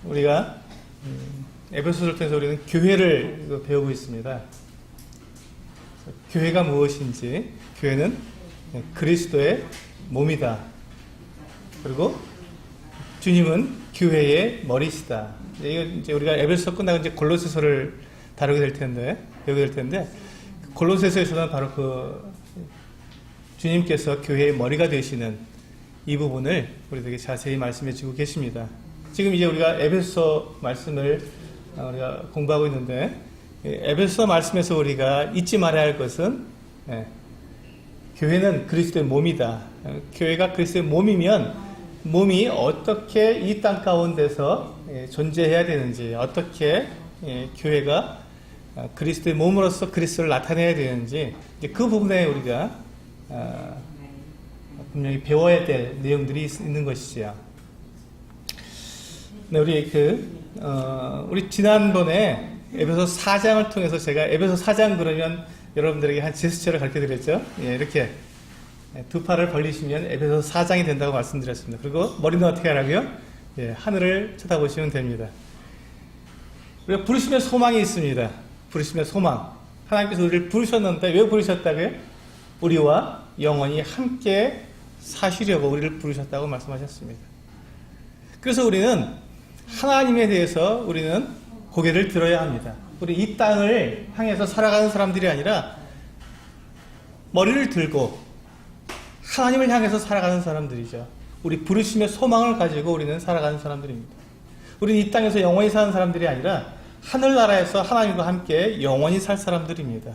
우리가 에베소서를 통해서 우리는 교회를 배우고 있습니다. 교회가 무엇인지, 교회는 그리스도의 몸이다. 그리고 주님은 교회의 머리시다. 이제 우리가 에베소서 끝나고 이제 골로새서를 다루게 될 텐데, 배우게 될 텐데, 골로새서에서는 바로 그 주님께서 교회의 머리가 되시는 이 부분을 우리에게 자세히 말씀해 주고 계십니다. 지금 이제 우리가 에베소서 말씀을 우리가 공부하고 있는데, 에베소서 말씀에서 우리가 잊지 말아야 할 것은 교회는 그리스도의 몸이다. 교회가 그리스도의 몸이면 몸이 어떻게 이 땅 가운데서 존재해야 되는지, 어떻게 교회가 그리스도의 몸으로서 그리스도를 나타내야 되는지, 이제 그 부분에 우리가 분명히 배워야 될 내용들이 있는 것이지요. 네, 우리 지난번에 에베소 4장을 통해서 제가 에베소 4장 그러면 여러분들에게 한 제스처를 가르쳐 드렸죠. 이렇게 두 팔을 벌리시면 에베소 4장이 된다고 말씀드렸습니다. 그리고 머리는 어떻게 하라고요? 하늘을 쳐다보시면 됩니다. 우리가 부르시면 소망이 있습니다. 부르시면 소망. 하나님께서 우리를 부르셨는데 왜 부르셨다고요? 우리와 영원히 함께 사시려고 우리를 부르셨다고 말씀하셨습니다. 그래서 우리는 하나님에 대해서 우리는 고개를 들어야 합니다. 우리 이 땅을 향해서 살아가는 사람들이 아니라 머리를 들고 하나님을 향해서 살아가는 사람들이죠. 우리 부르심의 소망을 가지고 우리는 살아가는 사람들입니다. 우리는 이 땅에서 영원히 사는 사람들이 아니라 하늘나라에서 하나님과 함께 영원히 살 사람들입니다.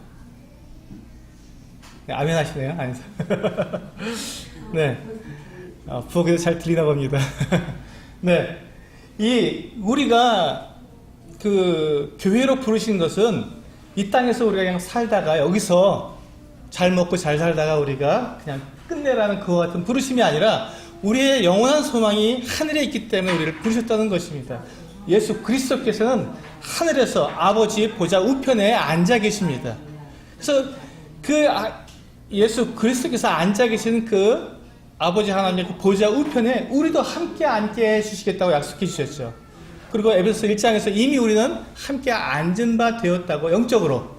네, 아멘 하시네요. 아니, 네. 부엌에서 잘 들리나 봅니다. 네. 우리가 그 교회로 부르신 것은 이 땅에서 우리가 그냥 살다가 여기서 잘 먹고 잘 살다가 우리가 그냥 끝내라는 그와 같은 부르심이 아니라 우리의 영원한 소망이 하늘에 있기 때문에 우리를 부르셨다는 것입니다. 예수 그리스도께서는 하늘에서 아버지의 보좌 우편에 앉아 계십니다. 그래서 예수 그리스도께서 앉아 계신 그 아버지 하나님의 그 보좌 우편에 우리도 함께 앉게 해주시겠다고 약속해 주셨죠. 그리고 에베소서 1장에서 이미 우리는 함께 앉은 바 되었다고 영적으로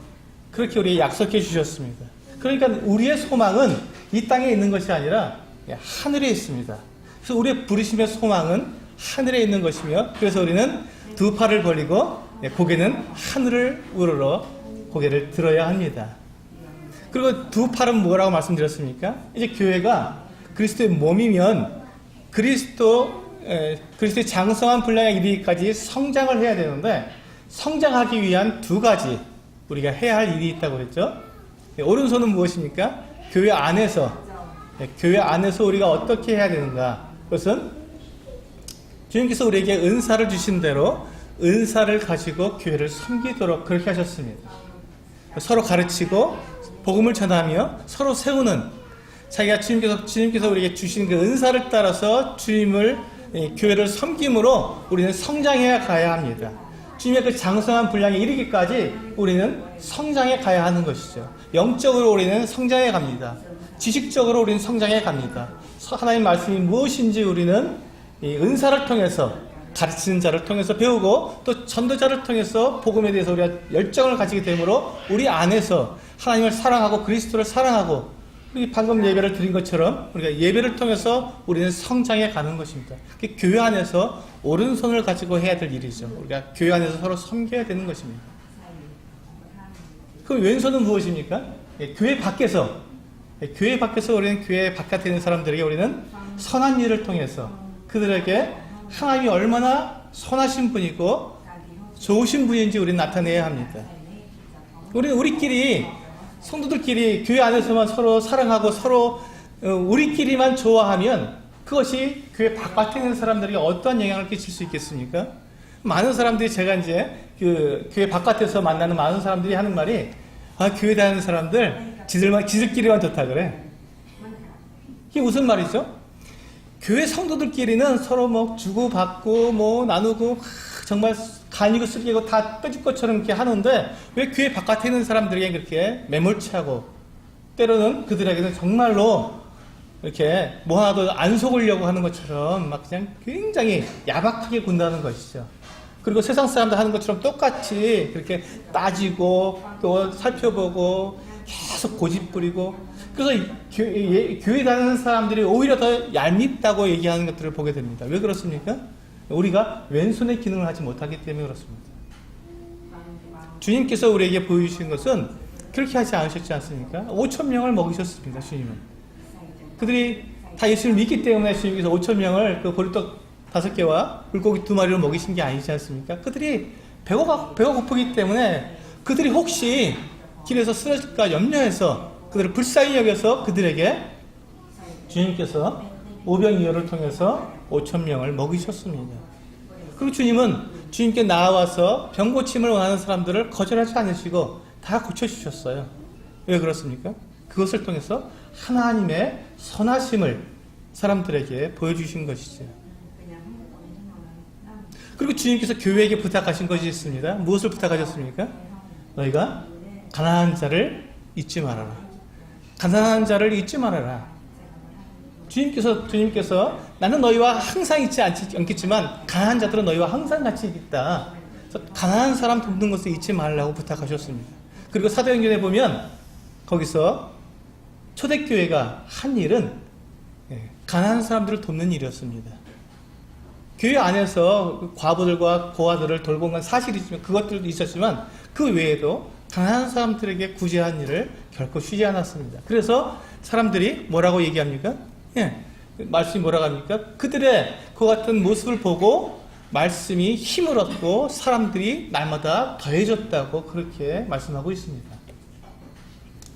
그렇게 우리에게 약속해 주셨습니다. 그러니까 우리의 소망은 이 땅에 있는 것이 아니라 하늘에 있습니다. 그래서 우리의 부르심의 소망은 하늘에 있는 것이며, 그래서 우리는 두 팔을 벌리고 고개는 하늘을 우러러 고개를 들어야 합니다. 그리고 두 팔은 뭐라고 말씀드렸습니까? 이제 교회가 그리스도의 몸이면 그리스도의 장성한 분량에 이르기까지 성장을 해야 되는데, 성장하기 위한 두 가지 우리가 해야 할 일이 있다고 했죠. 오른손은 무엇입니까? 교회 안에서 우리가 어떻게 해야 되는가? 그것은 주님께서 우리에게 은사를 주신 대로 은사를 가지고 교회를 섬기도록 그렇게 하셨습니다. 서로 가르치고 복음을 전하며 서로 세우는, 자기가 주님께서 우리에게 주신 그 은사를 따라서 교회를 섬김으로 우리는 성장해 가야 합니다. 주님의 그 장성한 분량에 이르기까지 우리는 성장해 가야 하는 것이죠. 영적으로 우리는 성장해 갑니다. 지식적으로 우리는 성장해 갑니다. 하나님 말씀이 무엇인지 우리는 이 은사를 통해서, 가르치는 자를 통해서 배우고 또 전도자를 통해서 복음에 대해서 우리가 열정을 가지게 되므로 우리 안에서 하나님을 사랑하고 그리스도를 사랑하고, 우리 방금 예배를 드린 것처럼 우리가 예배를 통해서 우리는 성장해 가는 것입니다. 교회 안에서 오른손을 가지고 해야 될 일이죠. 우리가 교회 안에서 서로 섬겨야 되는 것입니다. 그럼 왼손은 무엇입니까? 교회 밖에서 우리는 교회 바깥에 있는 사람들에게 우리는 선한 일을 통해서 그들에게 하나님이 얼마나 선하신 분이고 좋으신 분인지 우리는 나타내야 합니다. 우리는 우리끼리, 성도들끼리 교회 안에서만 서로 사랑하고 서로 우리끼리만 좋아하면 그것이 교회 바깥에 있는 사람들에게 어떠한 영향을 끼칠 수 있겠습니까? 많은 사람들이, 제가 이제 교회 바깥에서 만나는 많은 사람들이 하는 말이, 교회 다니는 사람들 지들끼리만 좋다 그래. 이게 무슨 말이죠? 교회 성도들끼리는 서로 주고받고 나누고 정말 간이고 쓰기고 다 빼줄 것처럼 이렇게 하는데, 왜 교회 바깥에 있는 사람들에게 그렇게 매몰차고 때로는 그들에게는 정말로 이렇게 뭐 하나도 안 속으려고 하는 것처럼 막 그냥 굉장히 야박하게 군다는 것이죠. 그리고 세상 사람들 하는 것처럼 똑같이 그렇게 따지고 또 살펴보고 계속 고집부리고, 그래서 교회 다니는 사람들이 오히려 더 얄밉다고 얘기하는 것들을 보게 됩니다. 왜 그렇습니까? 우리가 왼손의 기능을 하지 못하기 때문에 그렇습니다. 주님께서 우리에게 보여주신 것은 그렇게 하지 않으셨지 않습니까? 5,000명을 먹이셨습니다. 주님은. 그들이 다 예수를 믿기 때문에 주님께서 5,000명을 그 보리떡 5개와 물고기 2마리로 먹이신 게 아니지 않습니까? 그들이 배가 고프기 때문에 그들이 혹시 길에서 쓰러질까 염려해서 그들을 불쌍히 여겨서 그들에게 주님께서 오병이어를 통해서 5,000명을 먹이셨습니다. 그리고 주님은 주님께 나와서 병 고침을 원하는 사람들을 거절하지 않으시고 다 고쳐주셨어요. 왜 그렇습니까? 그것을 통해서 하나님의 선하심을 사람들에게 보여주신 것이죠. 그리고 주님께서 교회에게 부탁하신 것이 있습니다. 무엇을 부탁하셨습니까? 너희가 가난한 자를 잊지 말아라. 가난한 자를 잊지 말아라. 주님께서 나는 너희와 항상 있지 않겠지만 가난한 자들은 너희와 항상 같이 있다. 그래서 가난한 사람 돕는 것을 잊지 말라고 부탁하셨습니다. 그리고 사도행전에 보면 거기서 초대교회가 한 일은 가난한 사람들을 돕는 일이었습니다. 교회 안에서 과부들과 고아들을 돌본 건 사실이지만 그것들도 있었지만 그 외에도 가난한 사람들에게 구제한 일을 결코 쉬지 않았습니다. 그래서 사람들이 뭐라고 얘기합니까? 말씀이 뭐라고 합니까? 그들의 그 같은 모습을 보고 말씀이 힘을 얻고 사람들이 날마다 더해졌다고 그렇게 말씀하고 있습니다.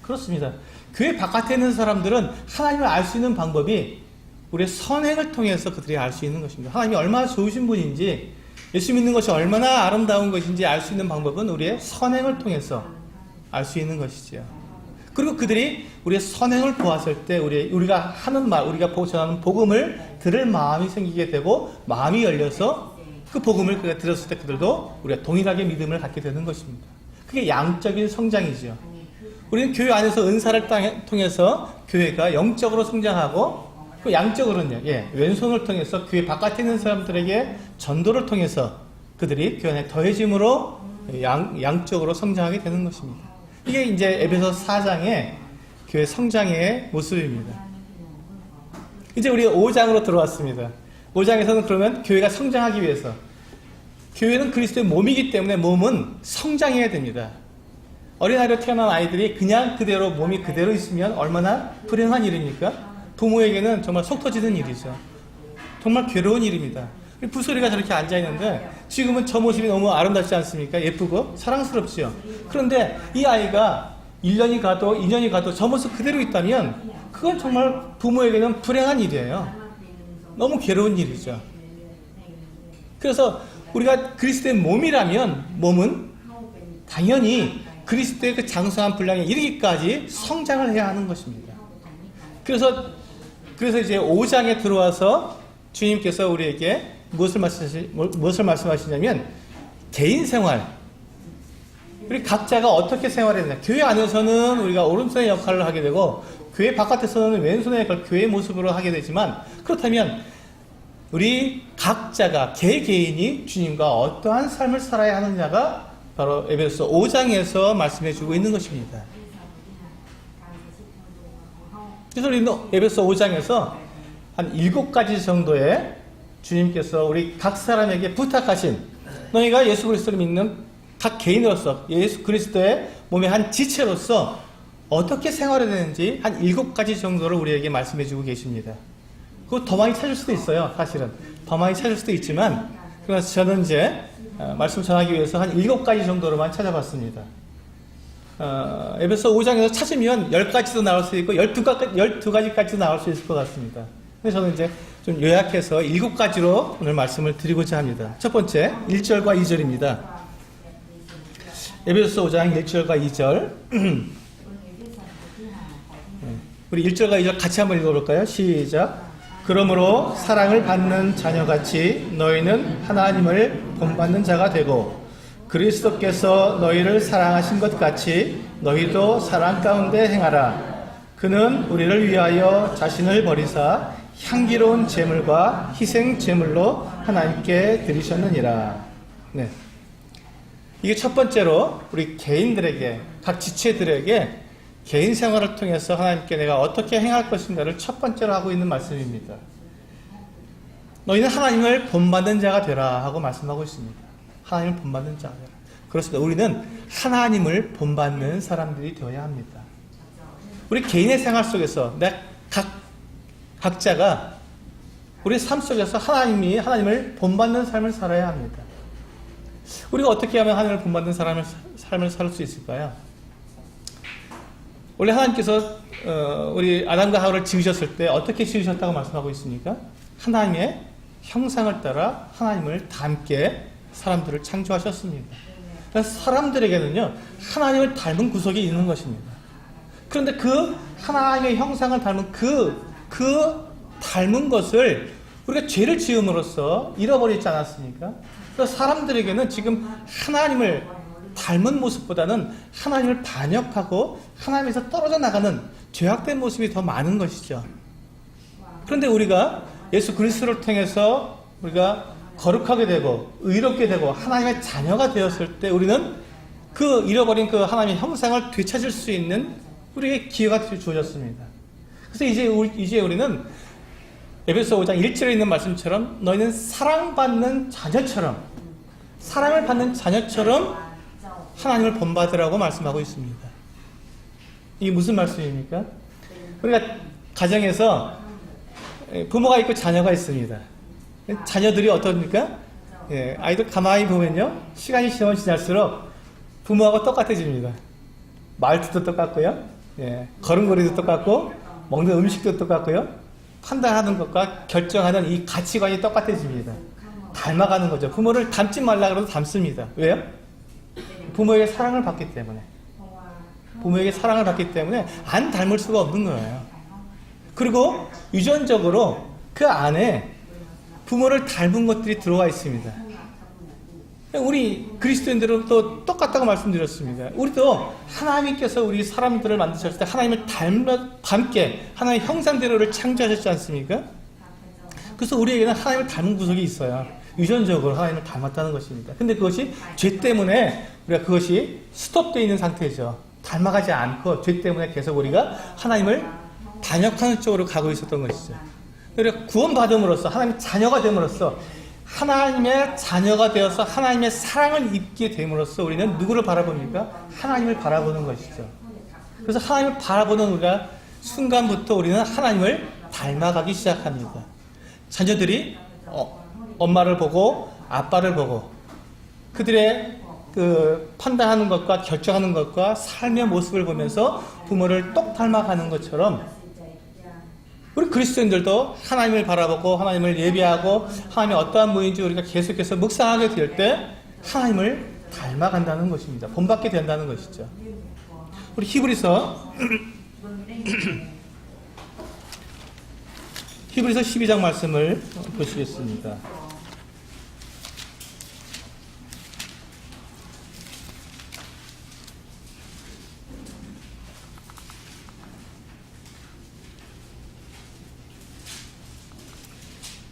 그렇습니다. 교회 바깥에 있는 사람들은 하나님을 알 수 있는 방법이 우리의 선행을 통해서 그들이 알 수 있는 것입니다. 하나님이 얼마나 좋으신 분인지, 예수 믿는 것이 얼마나 아름다운 것인지 알 수 있는 방법은 우리의 선행을 통해서 알 수 있는 것이지요. 그리고 그들이 우리의 선행을 보았을 때 우리가 하는 말, 우리가 전하는 복음을 들을 마음이 생기게 되고 마음이 열려서 그 복음을 그가 들었을 때 그들도 우리가 동일하게 믿음을 갖게 되는 것입니다. 그게 양적인 성장이죠. 우리는 교회 안에서 은사를 통해서 교회가 영적으로 성장하고, 그 양적으로는요, 왼손을 통해서 교회 바깥에 있는 사람들에게 전도를 통해서 그들이 교회 안에 더해짐으로 양적으로 성장하게 되는 것입니다. 이게 이제 에베소 4장의 교회 성장의 모습입니다. 이제 우리 5장으로 들어왔습니다. 5장에서는 그러면 교회가 성장하기 위해서, 교회는 그리스도의 몸이기 때문에 몸은 성장해야 됩니다. 어린아이로 태어난 아이들이 그냥 그대로 몸이 그대로 있으면 얼마나 불행한 일입니까? 부모에게는 정말 속 터지는 일이죠. 정말 괴로운 일입니다. 부소리가 저렇게 앉아있는데 지금은 저 모습이 너무 아름답지 않습니까? 예쁘고 사랑스럽지요. 그런데 이 아이가 1년이 가도 2년이 가도 저 모습 그대로 있다면 그건 정말 부모에게는 불행한 일이에요. 너무 괴로운 일이죠. 그래서 우리가 그리스도의 몸이라면 몸은 당연히 그리스도의 그 장성한 분량에 이르기까지 성장을 해야 하는 것입니다. 그래서 이제 5장에 들어와서 주님께서 우리에게 무엇을 말씀하시냐면 개인 생활, 우리 각자가 어떻게 생활해야 되냐. 교회 안에서는 우리가 오른손의 역할을 하게 되고 교회 바깥에서는 왼손의 역할을 교회의 모습으로 하게 되지만, 그렇다면 우리 각자가 개개인이 주님과 어떠한 삶을 살아야 하느냐가 바로 에베소 5장에서 말씀해 주고 있는 것입니다. 그래서 우리는 에베소 5장에서 한 7가지 정도의 주님께서 우리 각 사람에게 부탁하신, 너희가 예수 그리스도를 믿는 각 개인으로서 예수 그리스도의 몸의 한 지체로서 어떻게 생활해야 되는지 한 7가지 정도를 우리에게 말씀해 주고 계십니다. 그거 더 많이 찾을 수도 있어요. 사실은 더 많이 찾을 수도 있지만, 그래서 저는 이제 말씀 전하기 위해서 한 7가지 정도로만 찾아봤습니다. 에베소 5장에서 찾으면 10가지도 나올 수 있고 12가지까지도 나올 수 있을 것 같습니다. 그래서 저는 이제 좀 요약해서 7가지로 오늘 말씀을 드리고자 합니다. 첫 번째, 1절과 2절입니다. 에베소 5장 1절과 2절. 우리 1절과 2절 같이 한번 읽어볼까요? 시작. 그러므로 사랑을 받는 자녀같이 너희는 하나님을 본받는 자가 되고, 그리스도께서 너희를 사랑하신 것 같이 너희도 사랑 가운데 행하라. 그는 우리를 위하여 자신을 버리사 향기로운 제물과 희생 제물로 하나님께 드리셨느니라. 네. 이게 첫 번째로 우리 개인들에게, 각 지체들에게 개인 생활을 통해서 하나님께 내가 어떻게 행할 것인가를 첫 번째로 하고 있는 말씀입니다. 너희는 하나님을 본받는 자가 되라 하고 말씀하고 있습니다. 하나님을 본받는 자가 되라. 그렇습니다. 우리는 하나님을 본받는 사람들이 되어야 합니다. 우리 개인의 생활 속에서 각자가 우리 삶 속에서 하나님을 본받는 삶을 살아야 합니다. 우리가 어떻게 하면 하나님을 본받는 삶을 살 수 있을까요? 원래 하나님께서 우리 아담과 하와를 지으셨을 때 어떻게 지으셨다고 말씀하고 있습니까? 하나님의 형상을 따라 하나님을 닮게 사람들을 창조하셨습니다. 그래서 사람들에게는요, 하나님을 닮은 구석이 있는 것입니다. 그런데 그 하나님의 형상을 닮은 그 닮은 것을 우리가 죄를 지음으로써 잃어버리지 않았습니까? 그래서 사람들에게는 지금 하나님을 닮은 모습보다는 하나님을 반역하고 하나님에서 떨어져 나가는 죄악된 모습이 더 많은 것이죠. 그런데 우리가 예수 그리스도를 통해서 우리가 거룩하게 되고 의롭게 되고 하나님의 자녀가 되었을 때 우리는 그 잃어버린 그 하나님의 형상을 되찾을 수 있는 우리에게 기회가 주어졌습니다. 그래서 이제 우리는 에베소 5장 1절에 있는 말씀처럼 너희는 사랑받는 자녀처럼, 사랑을 받는 자녀처럼 하나님을 본받으라고 말씀하고 있습니다. 이게 무슨 말씀입니까? 우리가 가정에서 부모가 있고 자녀가 있습니다. 자녀들이 어떻습니까? 아이들 가만히 보면요, 시간이 지날수록 부모하고 똑같아집니다. 말투도 똑같고요, 걸음걸이도 똑같고, 먹는 음식도 똑같고요, 판단하는 것과 결정하는 이 가치관이 똑같아집니다. 닮아가는 거죠. 부모를 닮지 말라 그래도 닮습니다. 왜요? 부모에게 사랑을 받기 때문에. 부모에게 사랑을 받기 때문에 안 닮을 수가 없는 거예요. 그리고 유전적으로 그 안에 부모를 닮은 것들이 들어와 있습니다. 우리 그리스도인들은 또 똑같다고 말씀드렸습니다. 우리도 하나님께서 우리 사람들을 만드셨을 때 하나님을 닮게 하나님의 형상대로를 창조하셨지 않습니까? 그래서 우리에게는 하나님을 닮은 구석이 있어요. 유전적으로 하나님을 닮았다는 것입니다. 근데 그것이 죄 때문에 우리가 그것이 스톱되어 있는 상태죠. 닮아가지 않고 죄 때문에 계속 우리가 하나님을 반역하는 쪽으로 가고 있었던 것이죠. 우리가 구원받음으로써 하나님의 자녀가 됨으로써 하나님의 자녀가 되어서 하나님의 사랑을 입게 됨으로써 우리는 누구를 바라봅니까? 하나님을 바라보는 것이죠. 그래서 하나님을 바라보는 우리가 순간부터 우리는 하나님을 닮아가기 시작합니다. 자녀들이 엄마를 보고 아빠를 보고 그들의 그 판단하는 것과 결정하는 것과 삶의 모습을 보면서 부모를 똑 닮아가는 것처럼 우리 그리스도인들도 하나님을 바라보고 하나님을 예배하고 하나님의 어떠한 분인지 우리가 계속해서 묵상하게 될 때 하나님을 닮아간다는 것입니다. 본받게 된다는 것이죠. 우리 히브리서 12장 말씀을 보시겠습니다.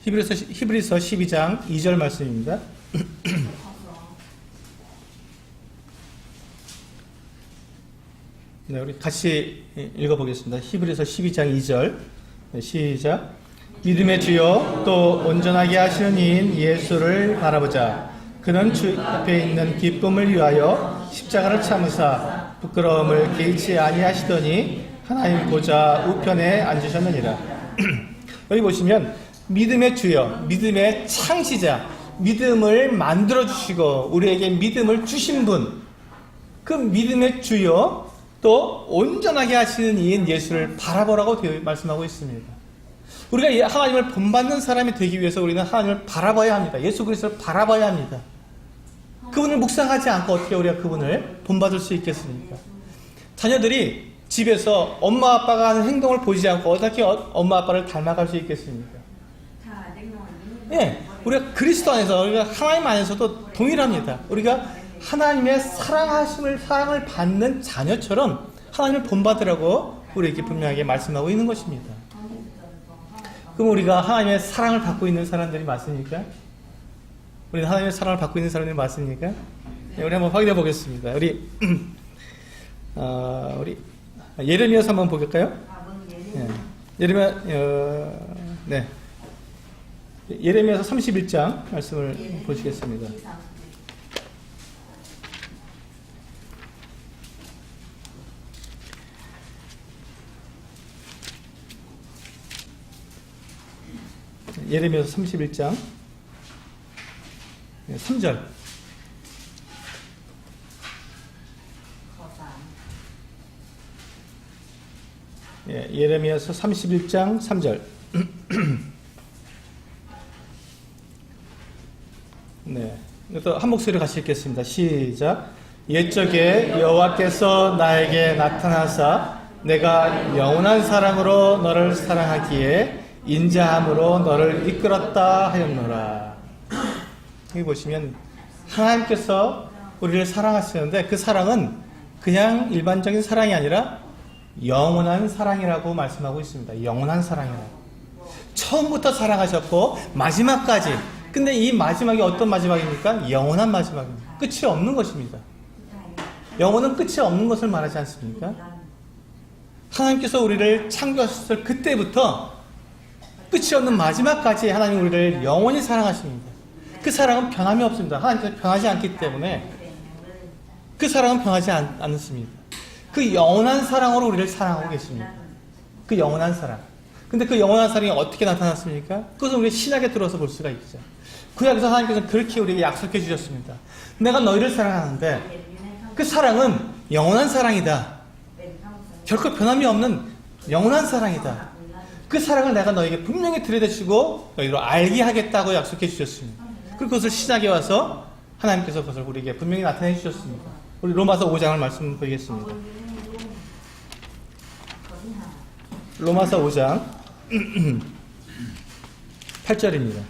히브리서 12장 2절 말씀입니다. 네, 우리 같이 읽어보겠습니다. 히브리서 12장 2절. 네, 시작. 믿음의 주요 또 온전하게 하시는 이인 예수를 바라보자. 그는 주 앞에 있는 기쁨을 위하여 십자가를 참으사 부끄러움을 개의치 아니하시더니 하나님 보좌 우편에 앉으셨느니라. 여기 보시면 믿음의 주여, 믿음의 창시자, 믿음을 만들어주시고 우리에게 믿음을 주신 분, 그 믿음의 주여 또 온전하게 하시는 이인 예수를 바라보라고 말씀하고 있습니다. 우리가 하나님을 본받는 사람이 되기 위해서 우리는 하나님을 바라봐야 합니다. 예수 그리스도를 바라봐야 합니다. 그분을 묵상하지 않고 어떻게 우리가 그분을 본받을 수 있겠습니까? 자녀들이 집에서 엄마 아빠가 하는 행동을 보지 않고 어떻게 엄마 아빠를 닮아갈 수 있겠습니까? 예, 우리가 그리스도 안에서, 우리가 하나님 안에서도 동일합니다. 우리가 하나님의 사랑을 받는 자녀처럼 하나님을 본받으라고 우리에게 분명하게 말씀하고 있는 것입니다. 그럼 우리가 하나님의 사랑을 받고 있는 사람들이 맞습니까? 우리는 하나님의 사랑을 받고 있는 사람들이 맞습니까? 네, 우리 한번 확인해 보겠습니다. 우리 예레미야서 한번 볼까요? 네. 예레미야서 31장 말씀을 보시겠습니다. 예레미야서 31장 3절. 예레미야서 31장 3절. 네, 또 한 목소리로 같이 읽겠습니다. 시작. 옛적에 여호와께서 나에게 나타나사 내가 영원한 사랑으로 너를 사랑하기에 인자함으로 너를 이끌었다 하였노라. 여기 보시면 하나님께서 우리를 사랑하시는데 그 사랑은 그냥 일반적인 사랑이 아니라 영원한 사랑이라고 말씀하고 있습니다. 영원한 사랑이라고. 처음부터 사랑하셨고 마지막까지. 근데 이 마지막이 어떤 마지막입니까? 영원한 마지막입니다. 끝이 없는 것입니다. 영혼은 끝이 없는 것을 말하지 않습니까? 하나님께서 우리를 창조하셨을 그때부터 끝이 없는 마지막까지 하나님 우리를 영원히 사랑하십니다. 그 사랑은 변함이 없습니다. 하나님께서 변하지 않기 때문에 그 사랑은 변하지 않습니다. 그 영원한 사랑으로 우리를 사랑하고 계십니다. 그 영원한 사랑. 근데 그 영원한 사랑이 어떻게 나타났습니까? 그것은 우리 신약에 들어서 볼 수가 있죠. 구약에서 하나님께서는 그렇게 우리에게 약속해 주셨습니다. 내가 너희를 사랑하는데 그 사랑은 영원한 사랑이다. 결코 변함이 없는 영원한 사랑이다. 그 사랑을 내가 너에게 분명히 들여대시고 너희로 알게 하겠다고 약속해 주셨습니다. 그리고 그것을 신약에 와서 하나님께서 그것을 우리에게 분명히 나타내 주셨습니다. 우리 로마서 5장을 말씀 보겠습니다. 로마서 5장 8절입니다.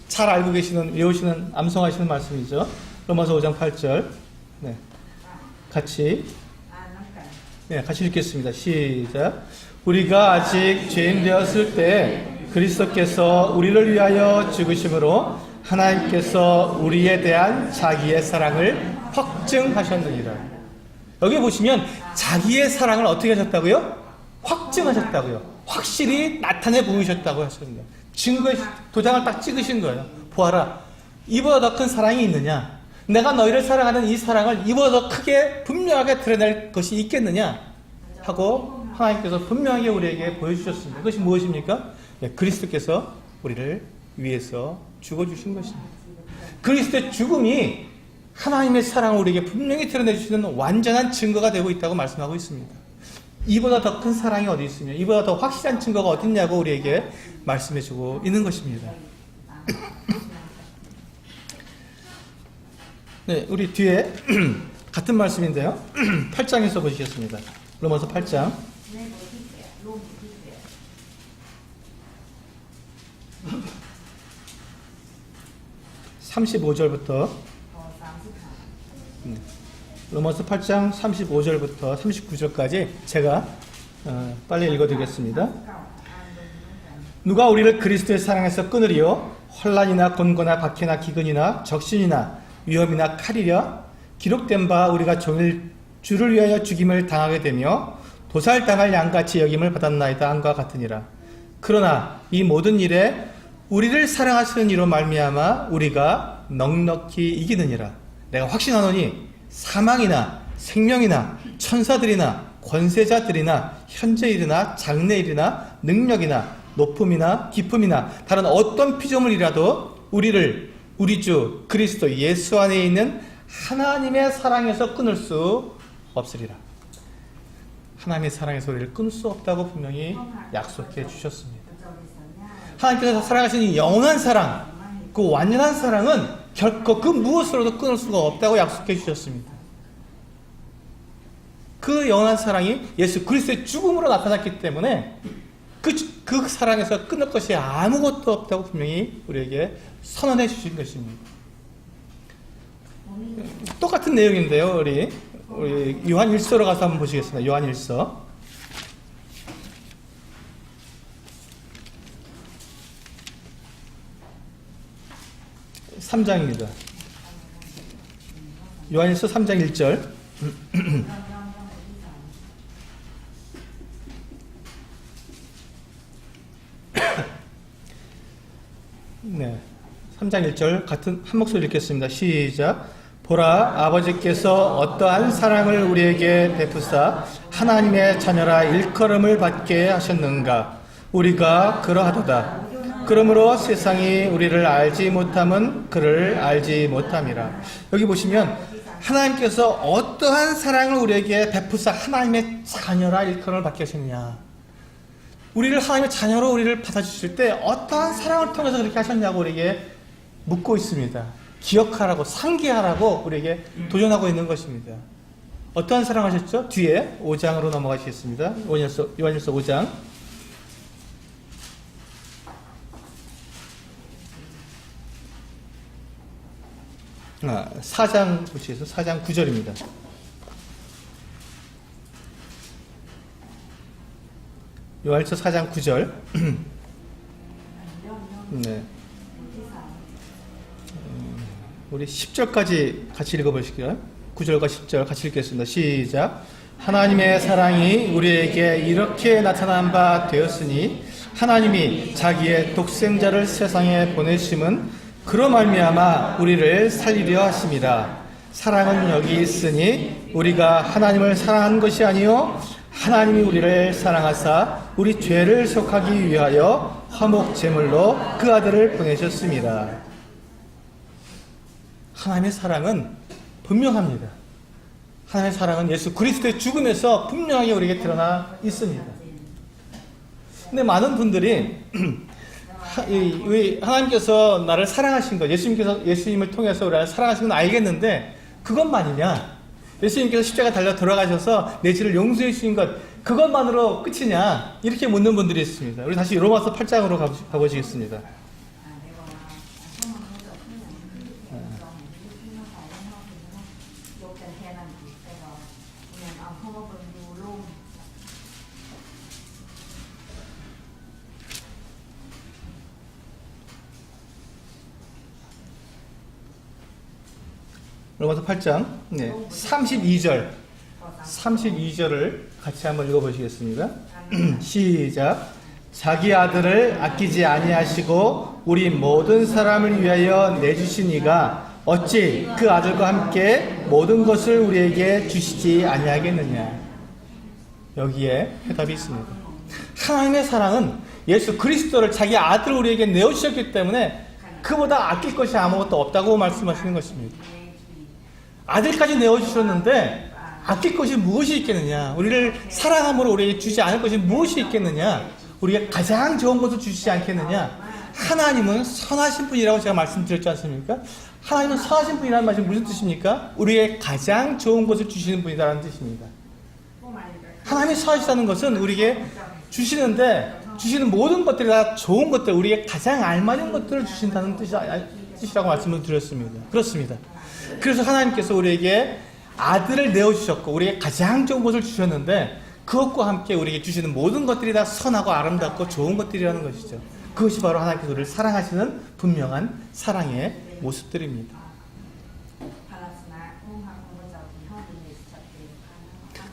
잘 알고 계시는, 외우시는, 암송하시는 말씀이죠. 로마서 5장 8절. 네. 같이 읽겠습니다. 시작. 우리가 아직 죄인 되었을 때 그리스도께서 우리를 위하여 죽으심으로 하나님께서 우리에 대한 자기의 사랑을 확증하셨느니라. 여기 보시면 자기의 사랑을 어떻게 하셨다고요? 확증하셨다고요. 확실히 나타내 보이셨다고 하셨습니다. 증거의 도장을 딱 찍으신 거예요. 보아라, 이보다 더 큰 사랑이 있느냐? 내가 너희를 사랑하는 이 사랑을 이보다 더 크게 분명하게 드러낼 것이 있겠느냐? 하고 하나님께서 분명하게 우리에게 보여주셨습니다. 그것이 무엇입니까? 네, 그리스도께서 우리를 위해서 죽어주신 것입니다. 그리스도의 죽음이 하나님의 사랑을 우리에게 분명히 드러내주시는 완전한 증거가 되고 있다고 말씀하고 있습니다. 이보다 더 큰 사랑이 어디 있으며 이보다 더 확실한 증거가 어디 있냐고 우리에게 말씀해주고 있는 것입니다. 네, 우리 뒤에 같은 말씀인데요. 8장에서 보시겠습니다. 로마서 8장 35절부터 로마서 8장 35절부터 39절까지 제가 빨리 읽어드리겠습니다. 누가 우리를 그리스도의 사랑에서 끊으리요? 환난이나 곤고나 박해나 기근이나 적신이나 위험이나 칼이랴? 기록된 바 우리가 종일 주를 위하여 죽임을 당하게 되며 도살당할 양같이 여김을 받았나이다 함과 같으니라. 그러나 이 모든 일에 우리를 사랑하시는 이로 말미암아 우리가 넉넉히 이기느니라. 내가 확신하노니 사망이나 생명이나 천사들이나 권세자들이나 현재일이나 장래일이나 능력이나 높음이나 깊음이나 다른 어떤 피조물이라도 우리를 우리 주 그리스도 예수 안에 있는 하나님의 사랑에서 끊을 수 없으리라. 하나님의 사랑에서 우리를 끊을 수 없다고 분명히 약속해 주셨습니다. 하나님께서 사랑하시는 이 영원한 사랑, 그 완전한 사랑은 결코 그 무엇으로도 끊을 수가 없다고 약속해 주셨습니다. 그 영원한 사랑이 예수 그리스도의 죽음으로 나타났기 때문에 그 사랑에서 끊을 것이 아무것도 없다고 분명히 우리에게 선언해 주신 것입니다. 똑같은 내용인데요. 우리 요한 1서로 가서 한번 보시겠습니다. 요한 1서. 3장입니다. 요한일서 3장 1절. 네, 3장 1절 같은 한 목소리 읽겠습니다. 시작. 보라, 아버지께서 어떠한 사랑을 우리에게 베푸사 하나님의 자녀라 일컬음을 받게 하셨는가. 우리가 그러하도다. 그러므로 세상이 우리를 알지 못함은 그를 알지 못함이라. 여기 보시면 하나님께서 어떠한 사랑을 우리에게 베푸사 하나님의 자녀라 일컬음을 받게 하셨냐. 우리를 하나님의 자녀로 우리를 받아주실 때 어떠한 사랑을 통해서 그렇게 하셨냐고 우리에게 묻고 있습니다. 기억하라고, 상기하라고 우리에게 도전하고 있는 것입니다. 어떠한 사랑 하셨죠? 뒤에 5장으로 넘어가시겠습니다. 요한일서 5장. 4장 보시겠어요? 4장 9절입니다. 요한일서 4장 9절. 네. 우리 10절까지 같이 읽어보실게요. 9절과 10절 같이 읽겠습니다. 시작. 하나님의 사랑이 우리에게 이렇게 나타난 바 되었으니 하나님이 자기의 독생자를 세상에 보내심은 그로 말미암아 우리를 살리려 하심이라. 사랑은 여기 있으니 우리가 하나님을 사랑한 것이 아니요 하나님이 우리를 사랑하사 우리 죄를 속하기 위하여 화목 제물로 그 아들을 보내셨습니다. 하나님의 사랑은 분명합니다. 하나님의 사랑은 예수 그리스도의 죽음에서 분명하게 우리에게 드러나 있습니다. 근데 많은 분들이 하나님께서 나를 사랑하신 것, 예수님을 통해서 우리를 사랑하신 건 알겠는데 그것만이냐? 예수님께서 십자가 달려 돌아가셔서 내 죄를 용서해 주신 것, 그것만으로 끝이냐? 이렇게 묻는 분들이 있습니다. 우리 다시 로마서 8장으로 가보시겠습니다. 로마서 8장 32절을 같이 한번 읽어보시겠습니다. 시작. 자기 아들을 아끼지 아니하시고 우리 모든 사람을 위하여 내주신 이가 어찌 그 아들과 함께 모든 것을 우리에게 주시지 아니하겠느냐. 여기에 해답이 있습니다. 하나님의 사랑은 예수 그리스도를 자기 아들을 우리에게 내어주셨기 때문에 그보다 아낄 것이 아무것도 없다고 말씀하시는 것입니다. 아들까지 내어주셨는데 아낄 것이 무엇이 있겠느냐. 우리를 사랑함으로 우리에게 주지 않을 것이 무엇이 있겠느냐. 우리가 가장 좋은 것을 주시지 않겠느냐. 하나님은 선하신 분이라고 제가 말씀드렸지 않습니까? 하나님은 선하신 분이라는 말이 무슨 뜻입니까? 우리의 가장 좋은 것을 주시는 분이라는 뜻입니다. 하나님이 선하시다는 것은 우리에게 주시는데 주시는 모든 것들이 다 좋은 것들, 우리에게 가장 알맞은 것들을 주신다는 뜻이라고 말씀을 드렸습니다. 그렇습니다. 그래서 하나님께서 우리에게 아들을 내어주셨고 우리에게 가장 좋은 것을 주셨는데 그것과 함께 우리에게 주시는 모든 것들이 다 선하고 아름답고 좋은 것들이라는 것이죠. 그것이 바로 하나님께서 우리를 사랑하시는 분명한 사랑의 모습들입니다.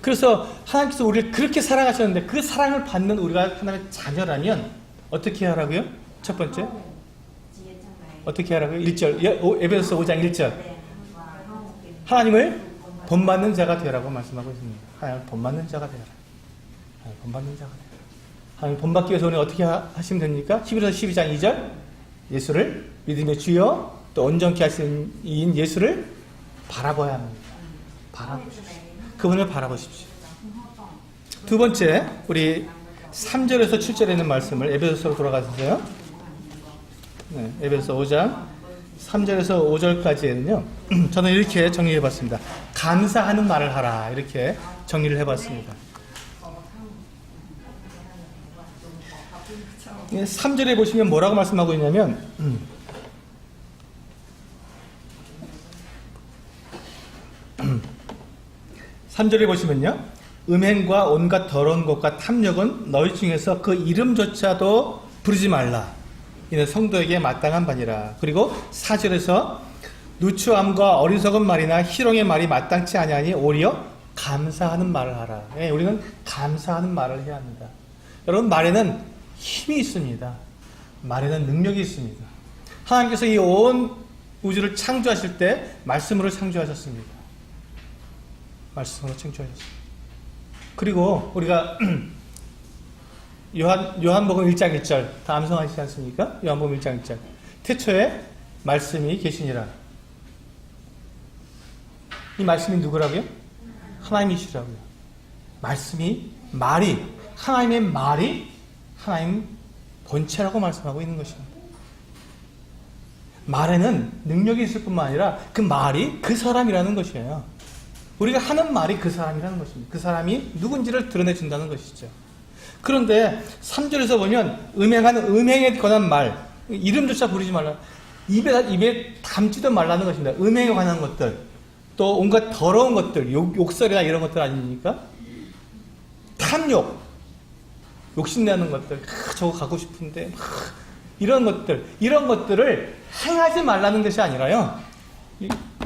그래서 하나님께서 우리를 그렇게 사랑하셨는데 그 사랑을 받는 우리가 하나님의 자녀라면 어떻게 하라고요? 첫 번째 어떻게 하라고요? 1절 에베소서 5장 1절 하나님을 본받는 자가 되라고 말씀하고 있습니다. 하나님 본받는 자가 되라. 본받는 자가 되라. 하나님 본받기 위해서 오늘 어떻게 하시면 됩니까? 11서 12장 2절 예수를 믿음의 주여 또 온전케 하신 이인 예수를 바라봐야 합니다. 바라보십시오. 그분을 바라보십시오. 두 번째 우리 3절에서 7절에 있는 말씀을 에베소서로 돌아가세요. 네, 에베소서 5장 3절에서 5절까지는요. 저는 이렇게 정리해봤습니다. 감사하는 말을 하라. 이렇게 정리를 해봤습니다. 3절에 보시면 뭐라고 말씀하고 있냐면 3절에 보시면요. 음행과 온갖 더러운 것과 탐욕은 너희 중에서 그 이름조차도 부르지 말라. 이는 성도에게 마땅한 바니라. 그리고 4절에서 누추함과 어리석은 말이나 희롱의 말이 마땅치 아니하니 오히려 감사하는 말을 하라. 예, 우리는 감사하는 말을 해야 합니다. 여러분, 말에는 힘이 있습니다. 말에는 능력이 있습니다. 하나님께서 이 온 우주를 창조하실 때 말씀으로 창조하셨습니다. 말씀으로 창조하셨습니다. 그리고 우리가 요한복음 1장 1절 다 암송하시지 않습니까? 요한복음 1장 1절 태초에 말씀이 계시니라. 이 말씀이 누구라고요? 하나님이시라고요. 하나님의 말이 하나님 본체라고 말씀하고 있는 것입니다. 말에는 능력이 있을 뿐만 아니라 그 말이 그 사람이라는 것이에요. 우리가 하는 말이 그 사람이라는 것입니다. 그 사람이 누군지를 드러내준다는 것이죠. 그런데 3절에서 보면 음행에 관한 말, 이름조차 부르지 말라. 입에 담지도 말라는 것입니다. 음행에 관한 것들, 또 온갖 더러운 것들, 욕설이나 이런 것들 아닙니까? 탐욕, 욕심내는 것들, 저거 갖고 싶은데 이런 것들을 행하지 말라는 것이 아니라요.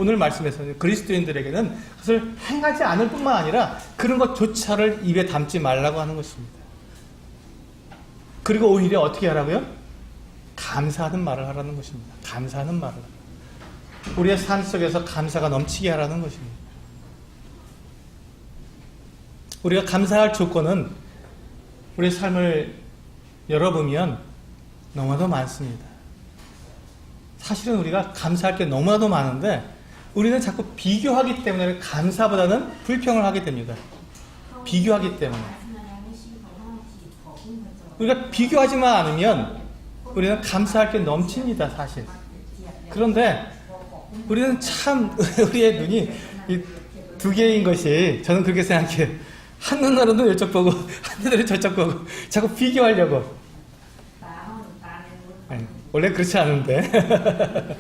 오늘 말씀에서는 그리스도인들에게는 그것을 행하지 않을 뿐만 아니라 그런 것조차를 입에 담지 말라고 하는 것입니다. 그리고 오히려 어떻게 하라고요? 감사하는 말을 하라는 것입니다. 감사하는 말을. 우리의 삶 속에서 감사가 넘치게 하라는 것입니다. 우리가 감사할 조건은 우리의 삶을 열어보면 너무나도 많습니다. 사실은 우리가 감사할 게 너무나도 많은데 우리는 자꾸 비교하기 때문에 감사보다는 불평을 하게 됩니다. 비교하기 때문에. 우리가 비교하지만 않으면 우리는 감사할 게 넘칩니다, 사실. 그런데 우리는 참 우리의 눈이 이 두 개인 것이 저는 그렇게 생각해요. 한 눈으로는 이쪽 보고 한 눈으로는 저쪽 보고 자꾸 비교하려고. 아니, 원래 그렇지 않은데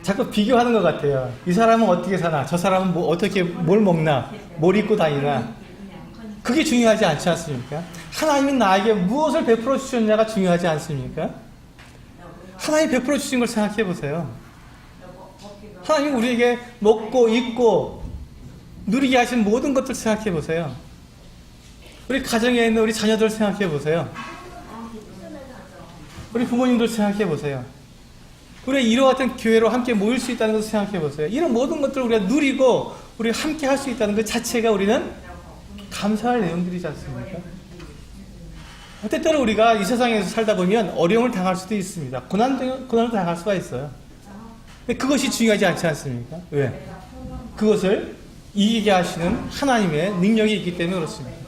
자꾸 비교하는 것 같아요. 이 사람은 어떻게 사나, 저 사람은 뭘 먹나, 뭘 입고 다니나. 그게 중요하지 않지 않습니까? 하나님이 나에게 무엇을 베풀어 주셨냐가 중요하지 않습니까? 하나님이 베풀어 주신 걸 생각해 보세요. 하나님이 우리에게 먹고 입고 누리게 하신 모든 것들 생각해 보세요. 우리 가정에 있는 우리 자녀들 생각해 보세요. 우리 부모님들 생각해 보세요. 우리가 이와 같은 교회로 함께 모일 수 있다는 것을 생각해 보세요. 이런 모든 것들을 우리가 누리고 우리가 함께 할 수 있다는 것 자체가 우리는 감사할 내용들이지 않습니까? 때때로 우리가 이 세상에서 살다 보면 어려움을 당할 수도 있습니다. 고난을 당할 수가 있어요. 그것이 중요하지 않지 않습니까? 왜? 그것을 이기게 하시는 하나님의 능력이 있기 때문에 그렇습니다.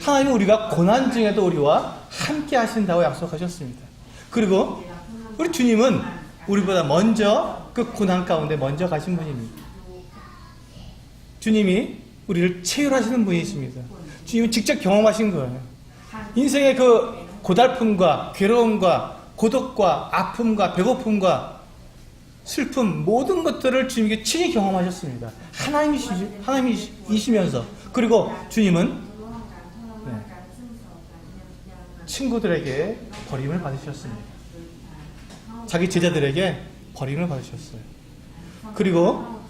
하나님은 우리가 고난 중에도 우리와 함께 하신다고 약속하셨습니다. 그리고 우리 주님은 우리보다 먼저 그 고난 가운데 먼저 가신 분입니다. 주님이 우리를 체휼하시는 분이십니다. 주님이 직접 경험하신 거예요. 인생의 그 고달픔과 괴로움과 고독과 아픔과 배고픔과 슬픔 모든 것들을 주님께 친히 경험하셨습니다. 하나님이시면서 그리고 주님은 친구들에게 버림을 받으셨습니다. 자기 제자들에게 버림을 받으셨어요. 그리고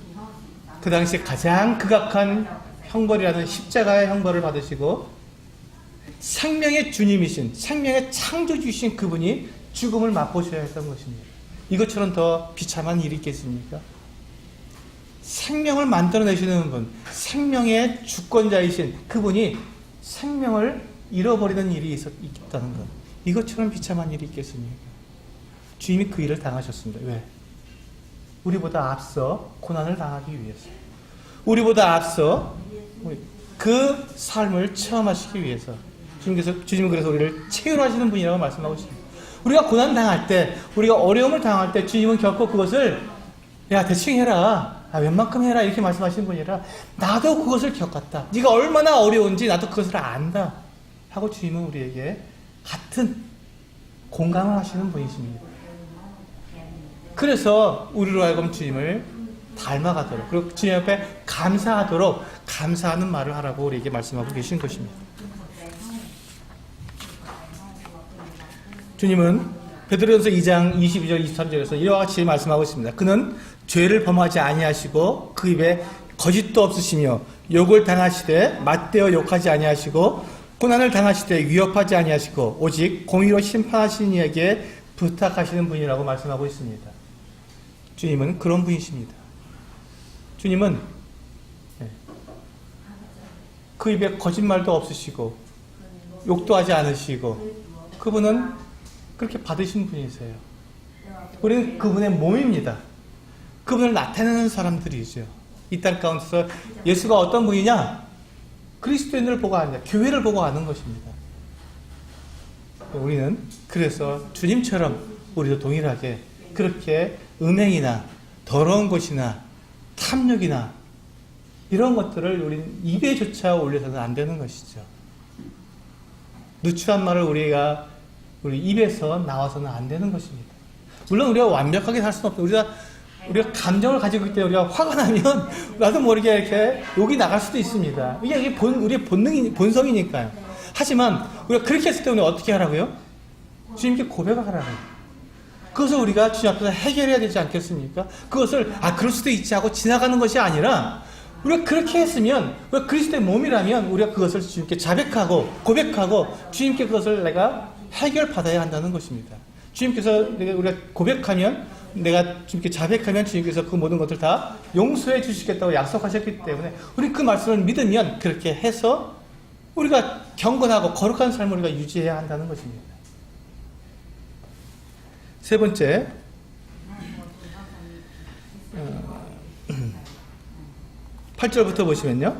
그 당시에 가장 극악한 형벌이라는 십자가의 형벌을 받으시고 생명의 주님이신 생명의 창조주이신 그분이 죽음을 맛보셔야 했던 것입니다. 이것처럼 더 비참한 일이 있겠습니까? 생명을 만들어내시는 분, 생명의 주권자이신 그분이 생명을 잃어버리는 일이 있다는 것, 이것처럼 비참한 일이 있겠습니까? 주님이 그 일을 당하셨습니다. 왜? 우리보다 앞서 고난을 당하기 위해서, 우리보다 앞서 그 삶을 체험하시기 위해서 주님은 그래서 우리를 체휼하시는 분이라고 말씀하고 있습니다. 우리가 고난 당할 때, 우리가 어려움을 당할 때 주님은 결코 그것을 야 대충 해라, 웬만큼 해라 이렇게 말씀하시는 분이 아니라 나도 그것을 겪었다, 네가 얼마나 어려운지 나도 그것을 안다 하고 주님은 우리에게 같은 공감을 하시는 분이십니다. 그래서 우리로 하여금 주님을 닮아가도록, 그리고 주님 앞에 감사하도록 감사하는 말을 하라고 우리에게 말씀하고 계신 것입니다. 주님은 베드로전서 2장 22절 23절에서 이와 같이 말씀하고 있습니다. 그는 죄를 범하지 아니하시고 그 입에 거짓도 없으시며 욕을 당하시되 맞대어 욕하지 아니하시고 고난을 당하시되 위협하지 아니하시고 오직 공의로 심판하시는 이에게 부탁하시는 분이라고 말씀하고 있습니다. 주님은 그런 분이십니다. 주님은 그 입에 거짓말도 없으시고 욕도 하지 않으시고 그분은 그렇게 받으신 분이세요. 우리는 그분의 몸입니다. 그분을 나타내는 사람들이죠. 이 땅 가운데서 예수가 어떤 분이냐? 그리스도인을 보고 아니라 교회를 보고 아는 것입니다. 우리는 그래서 주님처럼 우리도 동일하게 그렇게 음행이나 더러운 것이나 탐욕이나 이런 것들을 우리는 입에조차 올려서는 안 되는 것이죠. 누추한 말을 우리 입에서 나와서는 안 되는 것입니다. 물론 우리가 완벽하게 살 수는 없고 우리가 감정을 가지고 있기 때문에 우리가 화가 나면 나도 모르게 이렇게 욕이 나갈 수도 있습니다. 이게 우리의 본성이니까요. 하지만 우리가 그렇게 했을 때 우리가 어떻게 하라고요? 주님께 고백을 하라고요. 그것을 우리가 주님 앞에서 해결해야 되지 않겠습니까? 그것을 그럴 수도 있지 하고 지나가는 것이 아니라 우리가 그렇게 했으면 우리가 그리스도의 몸이라면 우리가 그것을 주님께 자백하고 고백하고 주님께 그것을 내가 해결받아야 한다는 것입니다. 주님께서 우리가 고백하면 내가 주님께 자백하면 주님께서 그 모든 것을 다 용서해 주시겠다고 약속하셨기 때문에 우리 그 말씀을 믿으면 그렇게 해서 우리가 경건하고 거룩한 삶을 우리가 유지해야 한다는 것입니다. 세 번째, 8절부터 보시면요.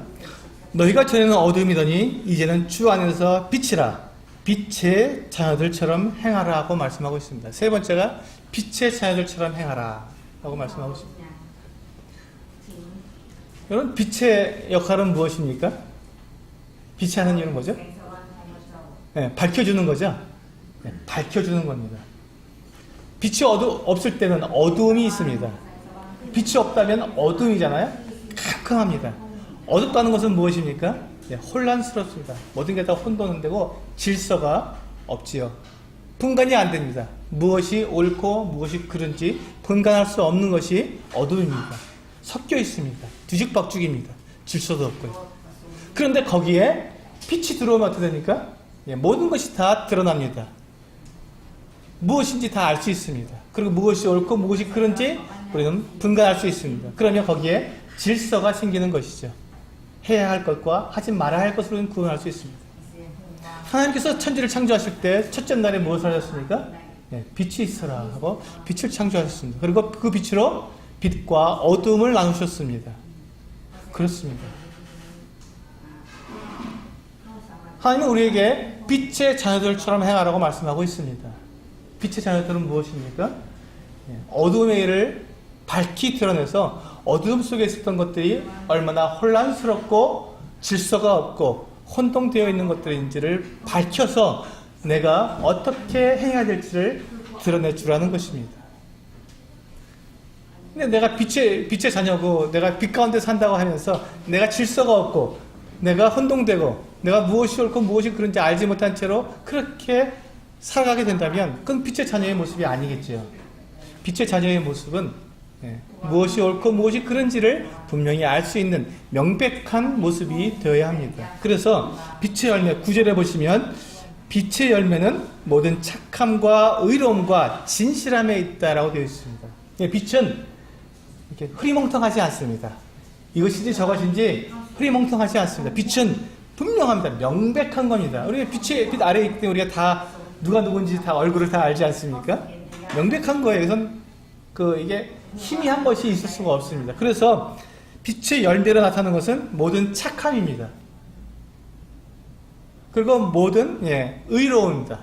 너희가 전에는 어둠이더니 이제는 주 안에서 빛이라. 빛의 자녀들처럼 행하라 하고 말씀하고 있습니다. 세 번째가 빛의 자녀들처럼 행하라 하고 말씀하고 있습니다. 여러분, 빛의 역할은 무엇입니까? 빛이 하는 일은 뭐죠? 네, 밝혀주는 거죠. 네, 밝혀주는 겁니다. 빛이 없을 때는 어두움이 있습니다. 빛이 없다면 어둠이잖아요. 캄캄합니다. 어둡다는 것은 무엇입니까? 네, 혼란스럽습니다. 모든 게 다 혼돈은 되고 질서가 없지요. 분간이 안 됩니다. 무엇이 옳고 무엇이 그른지 분간할 수 없는 것이 어둠입니다. 섞여 있습니다. 뒤죽박죽입니다. 질서도 없고요. 그런데 거기에 빛이 들어오면 어떻게 됩니까? 예, 모든 것이 다 드러납니다. 무엇인지 다 알 수 있습니다. 그리고 무엇이 옳고 무엇이 그른지 우리는 분간할 수 있습니다. 그러면 거기에 질서가 생기는 것이죠. 해야 할 것과 하지 말아야 할 것을 우리는 구분할 수 있습니다. 하나님께서 천지를 창조하실 때 첫째 날에 무엇을 하셨습니까? 네, 빛이 있어라 하고 빛을 창조하셨습니다. 그리고 그 빛으로 빛과 어둠을 나누셨습니다. 그렇습니다. 하나님은 우리에게 빛의 자녀들처럼 행하라고 말씀하고 있습니다. 빛의 자녀들은 무엇입니까? 어둠의 일을 밝히 드러내서 어둠 속에 있었던 것들이 얼마나 혼란스럽고 질서가 없고 혼동되어 있는 것들인지를 밝혀서 내가 어떻게 행해야 될지를 드러내 주라는 것입니다. 근데 내가 빛의 자녀고 내가 빛 가운데 산다고 하면서 내가 질서가 없고 내가 혼동되고 내가 무엇이 옳고 무엇이 그런지 알지 못한 채로 그렇게 살아가게 된다면 그건 빛의 자녀의 모습이 아니겠죠. 빛의 자녀의 모습은 무엇이 옳고 무엇이 그런지를 분명히 알 수 있는 명백한 모습이 되어야 합니다. 그래서 빛의 열매 9절에 보시면 빛의 열매는 모든 착함과 의로움과 진실함에 있다라고 되어 있습니다. 빛은 이렇게 흐리멍텅하지 않습니다. 이것인지 저것인지 흐리멍텅하지 않습니다. 빛은 분명합니다. 명백한 겁니다. 우리가 빛 아래에 있기 때문에 우리가 다 누가 누군지 다 얼굴을 다 알지 않습니까? 명백한 거예요. 그래서 이게 희미한 것이 있을 수가 없습니다. 그래서 빛의 열매로 나타나는 것은 모든 착함입니다. 그리고 모든 의로움입니다.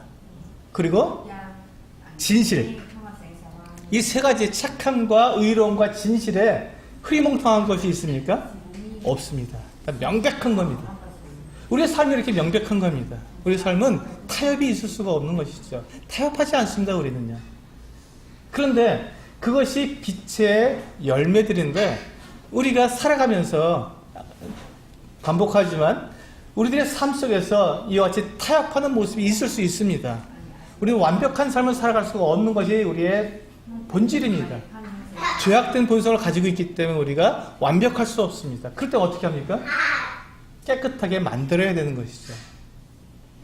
그리고 진실. 이 세 가지 착함과 의로움과 진실에 흐리멍텅한 것이 있습니까? 없습니다. 명백한 겁니다. 우리의 삶이 이렇게 명백한 겁니다. 우리의 삶은 타협이 있을 수가 없는 것이죠. 타협하지 않습니다. 우리는요. 그런데 그것이 빛의 열매들인데 우리가 살아가면서 반복하지만 우리들의 삶 속에서 이와 같이 타협하는 모습이 있을 수 있습니다. 우리는 완벽한 삶을 살아갈 수가 없는 것이 우리의 본질입니다. 죄악된 본성을 가지고 있기 때문에 우리가 완벽할 수 없습니다. 그럴 때 어떻게 합니까? 깨끗하게 만들어야 되는 것이죠.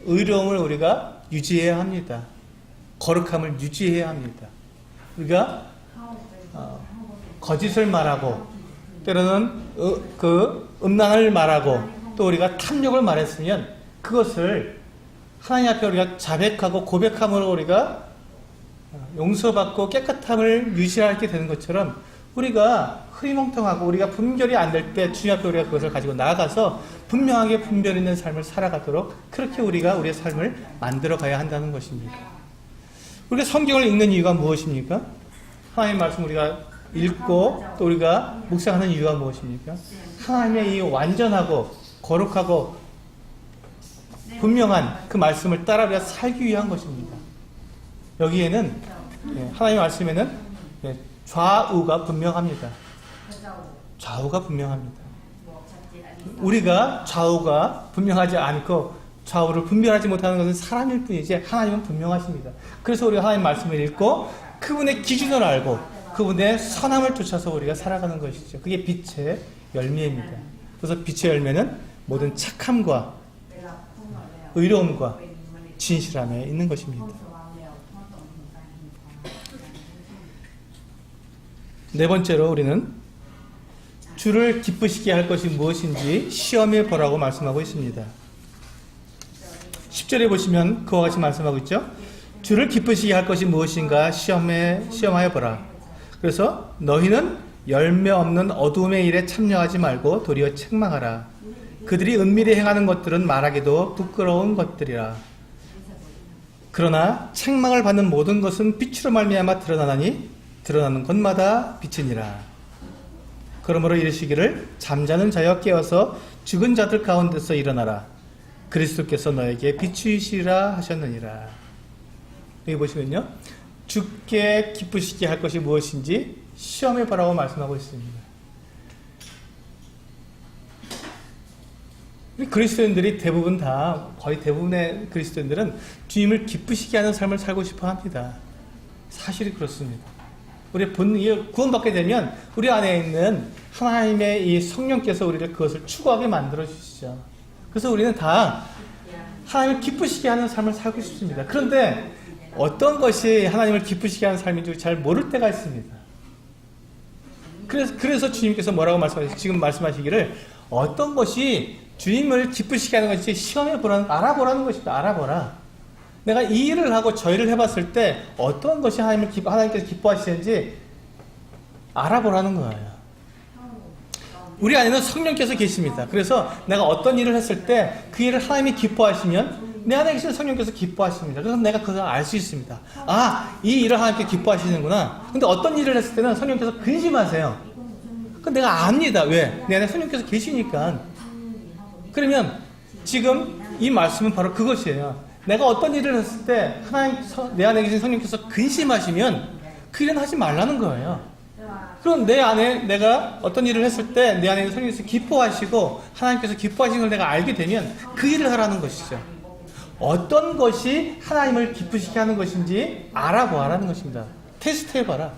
의로움을 우리가 유지해야 합니다. 거룩함을 유지해야 합니다. 우리가 거짓을 말하고 때로는 음란을 말하고 또 우리가 탐욕을 말했으면 그것을 하나님 앞에 우리가 자백하고 고백함으로 우리가 용서받고 깨끗함을 유지하게 되는 것처럼 우리가 흐리멍텅하고 우리가 분별이 안 될 때 주님 앞에 우리가 그것을 가지고 나아가서 분명하게 분별 있는 삶을 살아가도록 그렇게 우리가 우리의 삶을 만들어 가야 한다는 것입니다. 우리가 성경을 읽는 이유가 무엇입니까? 하나님의 말씀 우리가 읽고 또 우리가 묵상하는 이유가 무엇입니까? 하나님의 이 완전하고 거룩하고 분명한 그 말씀을 따라 우리가 살기 위한 것입니다. 여기에는 하나님의 말씀에는 좌우가 분명합니다. 좌우가 분명합니다. 우리가 좌우가 분명하지 않고 좌우를 분별하지 못하는 것은 사람일 뿐이지 하나님은 분명하십니다. 그래서 우리가 하나님 말씀을 읽고 그분의 기준을 알고 그분의 선함을 쫓아서 우리가 살아가는 것이죠. 그게 빛의 열매입니다. 그래서 빛의 열매는 모든 착함과 의로움과 진실함에 있는 것입니다. 네 번째로 우리는 주를 기쁘시게 할 것이 무엇인지 시험해 보라고 말씀하고 있습니다. 10절에 보시면 그와 같이 말씀하고 있죠. 주를 기쁘시게 할 것이 무엇인가 시험하여 보라. 그래서 너희는 열매 없는 어두움의 일에 참여하지 말고 도리어 책망하라. 그들이 은밀히 행하는 것들은 말하기도 부끄러운 것들이라. 그러나 책망을 받는 모든 것은 빛으로 말미암아 드러나나니 드러나는 것마다 빛이니라. 그러므로 이르시기를 잠자는 자여 깨어서 죽은 자들 가운데서 일어나라. 그리스도께서 너에게 빛이시라 하셨느니라. 여기 보시면요. 주께 기쁘시게 할 것이 무엇인지 시험해 보라고 말씀하고 있습니다. 그리스도인들이 거의 대부분의 그리스도인들은 주님을 기쁘시게 하는 삶을 살고 싶어 합니다. 사실이 그렇습니다. 우리 구원받게 되면 우리 안에 있는 하나님의 이 성령께서 우리를 그것을 추구하게 만들어 주시죠. 그래서 우리는 다 하나님을 기쁘시게 하는 삶을 살고 싶습니다. 그런데 어떤 것이 하나님을 기쁘시게 하는 삶인지 잘 모를 때가 있습니다. 그래서 주님께서 뭐라고 지금 말씀하시기를 어떤 것이 주님을 기쁘시게 하는 것인지 알아보라는 것입니다. 알아보라. 내가 이 일을 하고 저 일을 해봤을 때 어떤 것이 하나님께서 기뻐하시는지 알아보라는 거예요. 우리 안에는 성령께서 계십니다. 그래서 내가 어떤 일을 했을 때 그 일을 하나님이 기뻐하시면 내 안에 계신 성령께서 기뻐하십니다. 그래서 내가 그것을 알 수 있습니다. 이 일을 하나님께 기뻐하시는구나. 근데 어떤 일을 했을 때는 성령께서 근심하세요. 그럼 내가 압니다. 왜? 내 안에 성령께서 계시니까. 그러면 지금 이 말씀은 바로 그것이에요. 내가 어떤 일을 했을 때 내 안에 계신 성령께서 근심하시면 그 일은 하지 말라는 거예요. 그럼 내 안에 내가 어떤 일을 했을 때 내 안에 성령께서 기뻐하시고 하나님께서 기뻐하시는 걸 내가 알게 되면 그 일을 하라는 것이죠. 어떤 것이 하나님을 기쁘시게 하는 것인지 알아보라는 것입니다. 테스트해봐라.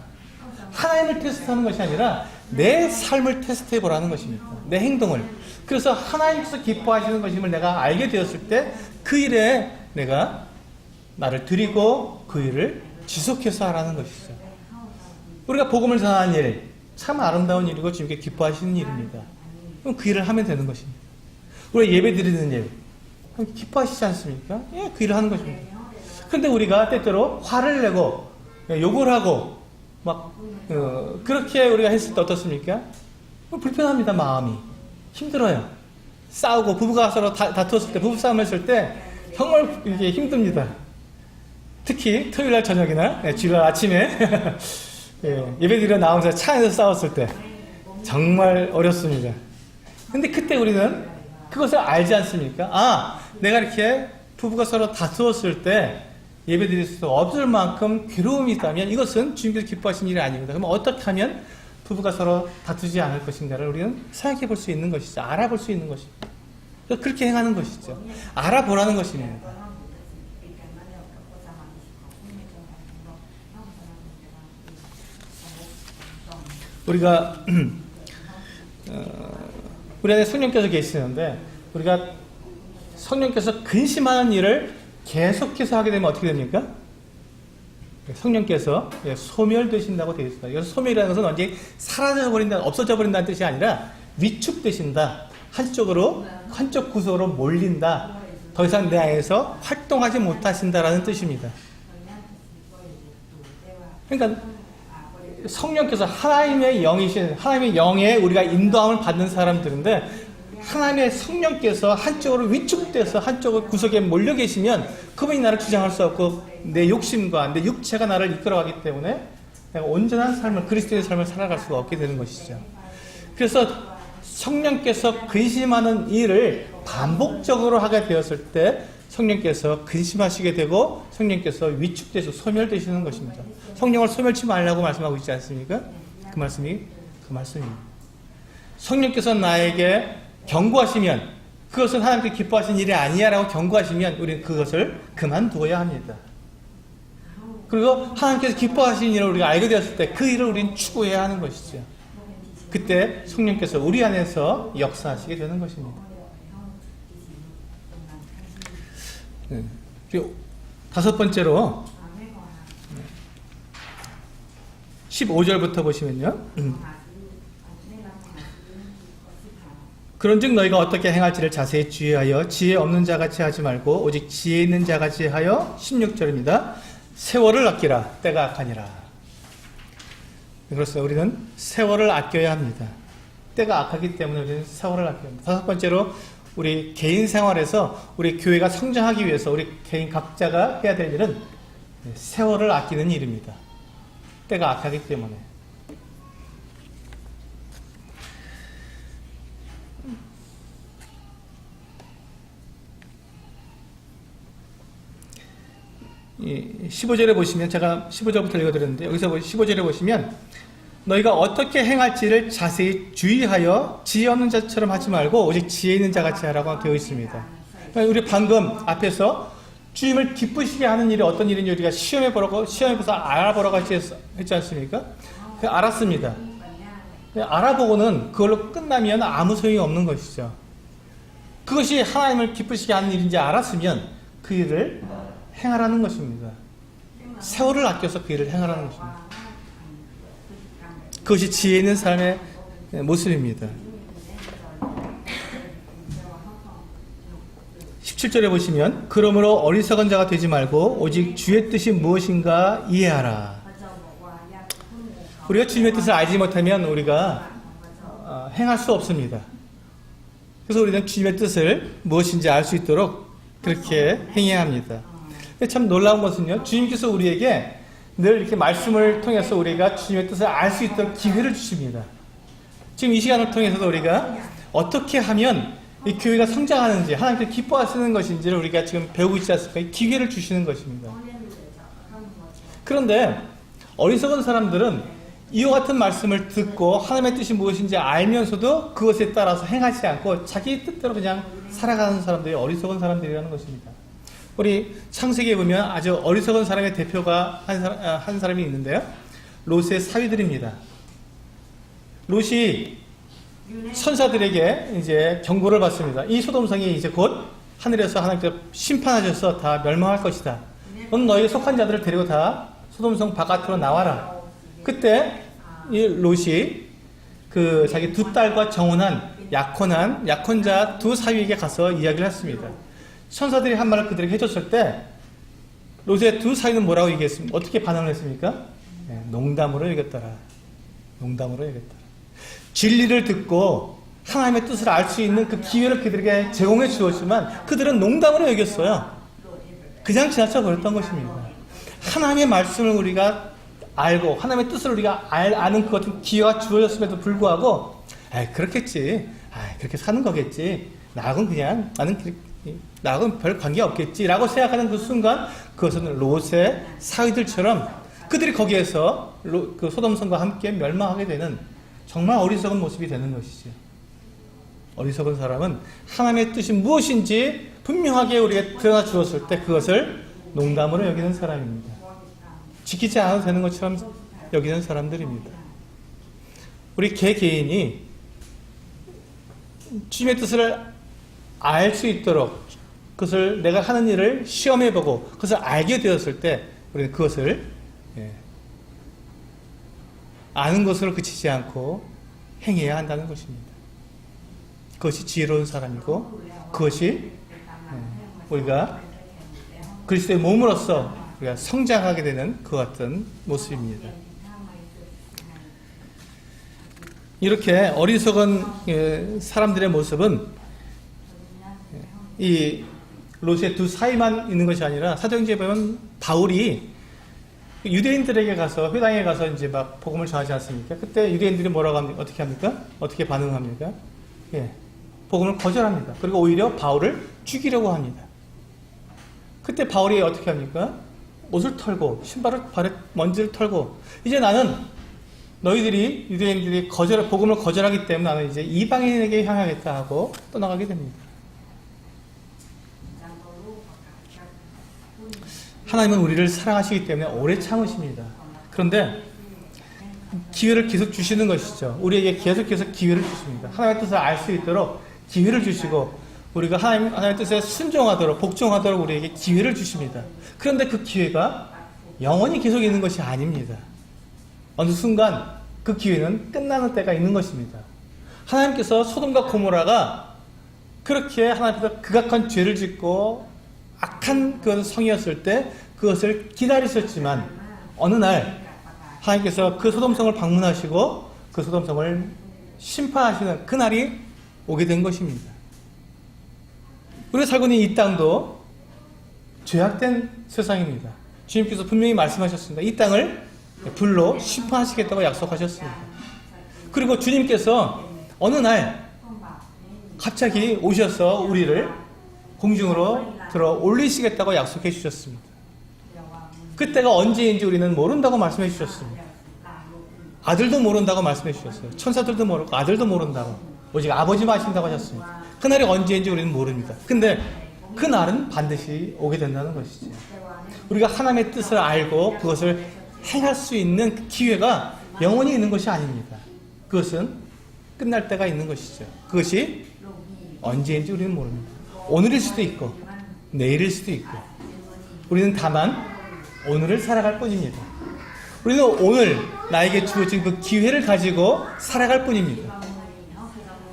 하나님을 테스트하는 것이 아니라 내 삶을 테스트해보라는 것입니다. 내 행동을. 그래서 하나님께서 기뻐하시는 것임을 내가 알게 되었을 때 그 일에 내가 나를 드리고 그 일을 지속해서 하라는 것이죠. 우리가 복음을 전하는 일, 참 아름다운 일이고 주님께 기뻐하시는 일입니다. 그럼 그 일을 하면 되는 것입니다. 우리가 예배 드리는 일, 기뻐하시지 않습니까? 그 일을 하는 것입니다. 그런데 우리가 때때로 화를 내고 욕을 하고 그렇게 우리가 했을 때 어떻습니까? 불편합니다. 마음이 힘들어요. 싸우고 부부가 서로 다투었을 때, 부부싸움 했을 때 정말 이게 힘듭니다. 특히 토요일날 저녁이나 주일날 아침에 예배드리러 나오면서 차 안에서 싸웠을 때 정말 어렵습니다. 근데 그때 우리는 그것을 알지 않습니까? 내가 이렇게 부부가 서로 다투었을 때 예배드릴 수 없을 만큼 괴로움이 있다면 이것은 주님께서 기뻐하시는 일이 아닙니다. 그럼 어떻게 하면 부부가 서로 다투지 않을 것인가를 우리는 생각해 볼 수 있는 것이죠. 알아볼 수 있는 것입니다. 그렇게 행하는 것이죠. 알아보라는 것입니다. 우리가 우리 안에 성령께서 계시는데 우리가 성령께서 근심하는 일을 계속해서 하게 되면 어떻게 됩니까? 성령께서 소멸되신다고 되어 있습니다. 여기서 소멸이라는 것은 완전히 사라져 버린다, 없어져 버린다는 뜻이 아니라 위축되신다. 한쪽 구석으로 몰린다. 더 이상 내 안에서 활동하지 못하신다라는 뜻입니다. 그러니까 성령께서 하나님의 영이신, 하나님의 영에 우리가 인도함을 받는 사람들인데 하나님의 성령께서 한쪽으로 위축돼서 한쪽으로 구석에 몰려 계시면 그분이 나를 주장할 수 없고 내 욕심과 내 육체가 나를 이끌어가기 때문에 내가 온전한 삶을, 그리스도의 삶을 살아갈 수가 없게 되는 것이죠. 그래서 성령께서 근심하는 일을 반복적으로 하게 되었을 때 성령께서 근심하시게 되고 성령께서 위축돼서 소멸되시는 것입니다. 성령을 소멸치 말라고 말씀하고 있지 않습니까? 그 말씀입니다. 성령께서 나에게 경고하시면 그것은 하나님께 기뻐하신 일이 아니야 라고 경고하시면 우리는 그것을 그만두어야 합니다. 그리고 하나님께서 기뻐하신 일을 우리가 알게 되었을 때 그 일을 우리는 추구해야 하는 것이죠. 그때 성령께서 우리 안에서 역사하시게 되는 것입니다. 다섯 번째로 15절부터 보시면요. 그런즉 너희가 어떻게 행할지를 자세히 주의하여 지혜 없는 자같이 하지 말고 오직 지혜 있는 자같이 하여 16절입니다. 세월을 아끼라 때가 악하니라. 그렇습니다. 우리는 세월을 아껴야 합니다. 때가 악하기 때문에 우리는 세월을 아껴야 합니다. 다섯 번째로 우리 개인 생활에서 우리 교회가 성장하기 위해서 우리 개인 각자가 해야 될 일은 세월을 아끼는 일입니다. 때가 악하기 때문에. 이 15절에 보시면 제가 15절부터 읽어드렸는데 여기서 15절에 보시면 너희가 어떻게 행할지를 자세히 주의하여 지혜 없는 자처럼 하지 말고 오직 지혜 있는 자같이 하라고 되어 있습니다. 우리 방금 앞에서 주님을 기쁘시게 하는 일이 어떤 일인지 우리가 시험해보서 알아보라고 했지 않습니까? 알았습니다. 알아보고는 그걸로 끝나면 아무 소용이 없는 것이죠. 그것이 하나님을 기쁘시게 하는 일인지 알았으면 그 일을 행하라는 것입니다. 세월을 아껴서 그 일을 행하라는 것입니다. 그것이 지혜 있는 삶의 모습입니다. 17절에 보시면 그러므로 어리석은 자가 되지 말고 오직 주의 뜻이 무엇인가 이해하라. 우리가 주님의 뜻을 알지 못하면 우리가 행할 수 없습니다. 그래서 우리는 주님의 뜻을 무엇인지 알 수 있도록 그렇게 행해야 합니다. 참 놀라운 것은요, 주님께서 우리에게 늘 이렇게 말씀을 통해서 우리가 주님의 뜻을 알 수 있도록 기회를 주십니다. 지금 이 시간을 통해서도 우리가 어떻게 하면 이 교회가 성장하는지, 하나님께서 기뻐하시는 것인지를 우리가 지금 배우고 있지 않습니까? 기회를 주시는 것입니다. 그런데 어리석은 사람들은 이와 같은 말씀을 듣고 하나님의 뜻이 무엇인지 알면서도 그것에 따라서 행하지 않고 자기 뜻대로 그냥 살아가는 사람들이 어리석은 사람들이라는 것입니다. 우리 창세기에 보면 아주 어리석은 사람의 대표가 한 사람이 있는데요. 롯의 사위들입니다. 롯이 선사들에게 이제 경고를 받습니다. 이 소돔성이 이제 곧 하늘에서 하나님께서 심판하셔서 다 멸망할 것이다. 너는 너희에 속한 자들을 데리고 다 소돔성 바깥으로 나와라. 그때 이 롯이 그 자기 두 딸과 정혼한 약혼자 두 사위에게 가서 이야기를 했습니다. 천사들이 한 말을 그들에게 해줬을 때 롯의 두 사위는 뭐라고 얘기했습니까? 어떻게 반응을 했습니까? 네, 농담으로 얘기했더라. 농담으로 얘기했더라. 진리를 듣고 하나님의 뜻을 알 수 있는 그 기회를 그들에게 제공해 주었지만 그들은 농담으로 여겼어요. 그냥 지나쳐 버렸던 것입니다. 하나님의 말씀을 우리가 알고 하나님의 뜻을 우리가 아는 그 같은 기회가 주어졌음에도 불구하고 그렇겠지. 그렇게 사는 거겠지. 나하고는 별 관계 없겠지 라고 생각하는 그 순간 그것은 롯의 사위들처럼 그들이 거기에서 그 소돔성과 함께 멸망하게 되는 정말 어리석은 모습이 되는 것이죠. 어리석은 사람은 하나님의 뜻이 무엇인지 분명하게 우리에게 드러나 주었을 때 그것을 농담으로 여기는 사람입니다. 지키지 않아도 되는 것처럼 여기는 사람들입니다. 우리 개개인이 주님의 뜻을 알 수 있도록 그것을 내가 하는 일을 시험해보고 그것을 알게 되었을 때 우리는 그것을 아는 것으로 그치지 않고 행해야 한다는 것입니다. 그것이 지혜로운 사람이고 그것이 우리가 그리스도의 몸으로서 우리가 성장하게 되는 그 같은 모습입니다. 이렇게 어리석은 사람들의 모습은 이 롯의 두 사이만 있는 것이 아니라 사도행전에 보면 바울이 유대인들에게 가서 회당에 가서 이제 막 복음을 전하지 않습니까? 그때 유대인들이 뭐라고 합니까? 어떻게 합니까? 어떻게 반응합니까? 복음을 거절합니다. 그리고 오히려 바울을 죽이려고 합니다. 그때 바울이 어떻게 합니까? 옷을 털고 신발을 발에 먼지를 털고 이제 나는 너희들이 유대인들이 복음을 거절하기 때문에 나는 이제 이방인에게 향하겠다 하고 떠나가게 됩니다. 하나님은 우리를 사랑하시기 때문에 오래 참으십니다. 그런데 기회를 계속 주시는 것이죠. 우리에게 계속해서 기회를 주십니다. 하나님의 뜻을 알 수 있도록 기회를 주시고 우리가 하나님의 뜻에 순종하도록 복종하도록 우리에게 기회를 주십니다. 그런데 그 기회가 영원히 계속 있는 것이 아닙니다. 어느 순간 그 기회는 끝나는 때가 있는 것입니다. 하나님께서 소돔과 고모라가 그렇게 하나님 앞에서 극악한 죄를 짓고 악한 그 성이었을 때 그것을 기다리셨지만 어느 날 하나님께서 그 소돔성을 방문하시고 그 소돔성을 심판하시는 그날이 오게 된 것입니다. 우리가 살고 있는 이 땅도 죄악된 세상입니다. 주님께서 분명히 말씀하셨습니다. 이 땅을 불로 심판하시겠다고 약속하셨습니다. 그리고 주님께서 어느 날 갑자기 오셔서 우리를 공중으로 들어 올리시겠다고 약속해 주셨습니다. 그때가 언제인지 우리는 모른다고 말씀해 주셨습니다. 아들도 모른다고 말씀해 주셨어요. 천사들도 모르고 아들도 모른다고 오직 아버지만 아신다고 하셨습니다. 그날이 언제인지 우리는 모릅니다. 근데 그날은 반드시 오게 된다는 것이죠. 우리가 하나님의 뜻을 알고 그것을 행할 수 있는 그 기회가 영원히 있는 것이 아닙니다. 그것은 끝날 때가 있는 것이죠. 그것이 언제인지 우리는 모릅니다. 오늘일 수도 있고 내일일 수도 있고 우리는 다만 오늘을 살아갈 뿐입니다. 우리는 오늘 나에게 주어진 그 기회를 가지고 살아갈 뿐입니다.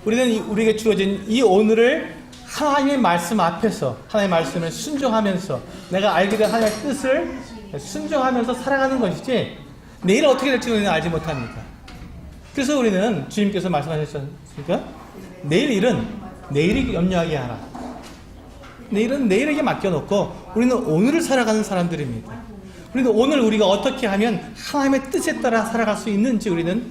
우리는 우리에게 주어진 이 오늘을 하나님의 말씀 앞에서 하나님의 말씀을 순종하면서 내가 알게 된 하나님의 뜻을 순종하면서 살아가는 것이지 내일 어떻게 될지 우리는 알지 못합니다. 그래서 우리는 주님께서 말씀하셨지 않습니까? 내일 일은 내일이 염려하게 하라. 내일은 내일에게 맡겨놓고 우리는 오늘을 살아가는 사람들입니다. 우리는 오늘 우리가 어떻게 하면 하나님의 뜻에 따라 살아갈 수 있는지 우리는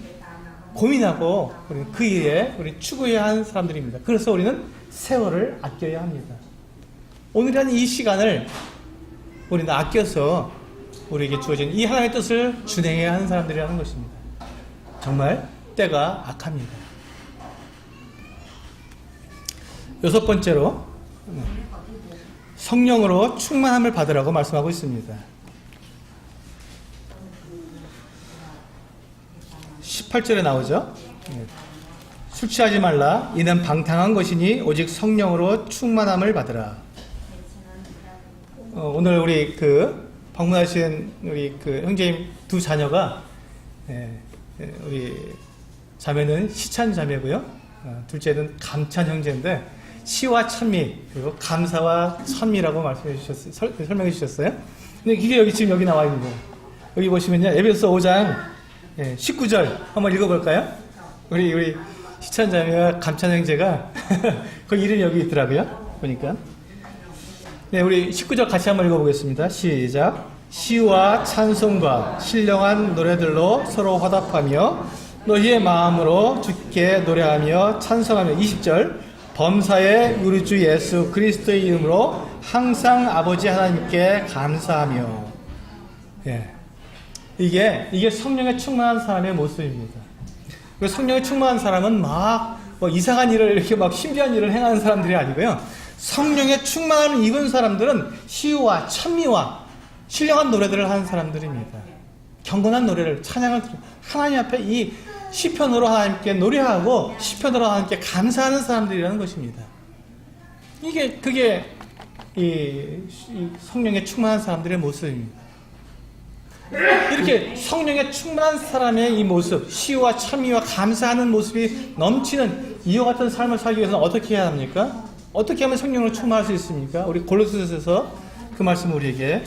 고민하고 우리는 그 일에 우리 추구해야 하는 사람들입니다. 그래서 우리는 세월을 아껴야 합니다. 오늘이라는 이 시간을 우리는 아껴서 우리에게 주어진 이 하나님의 뜻을 준행해야 하는 사람들이라는 것입니다. 정말 때가 악합니다. 여섯 번째로 성령으로 충만함을 받으라고 말씀하고 있습니다. 18절에 나오죠. 술 취하지 말라. 이는 방탕한 것이니 오직 성령으로 충만함을 받으라. 오늘 우리 방문하신 우리 형제님 두 자녀가 우리 자매는 시찬 자매고요. 둘째는 감찬 형제인데 시와 찬미 그리고 감사와 찬미라고 설명해 주셨어요. 근데 이게 지금 여기 나와 있는 거예요. 여기 보시면요. 에베소 5장 19절 한번 읽어볼까요? 우리 시찬 자매와 감찬 형제가 그 이름이 여기 있더라고요. 보니까. 네, 우리 19절 같이 한번 읽어보겠습니다. 시작. 시와 찬송과 신령한 노래들로 서로 화답하며 너희의 마음으로 주께 노래하며 찬송하며 20절 범사의 우리 주 예수 그리스도의 이름으로 항상 아버지 하나님께 감사하며. 이게 성령에 충만한 사람의 모습입니다. 그 성령에 충만한 사람은 막 뭐 이상한 일을 이렇게 막 신비한 일을 행하는 사람들이 아니고요. 성령에 충만함을 입은 사람들은 시와 찬미와 신령한 노래들을 하는 사람들입니다. 경건한 노래를 찬양을 하나님 앞에 이 시편으로 하나님께 노래하고 시편으로 하나님께 감사하는 사람들이라는 것입니다. 그게 이 성령에 충만한 사람들의 모습입니다. 이렇게 성령에 충만한 사람의 이 모습, 시와 찬미와 감사하는 모습이 넘치는 이와 같은 삶을 살기 위해서는 어떻게 해야 합니까? 어떻게 하면 성령으로 충만할 수 있습니까? 우리 골로새서에서 그 말씀을 우리에게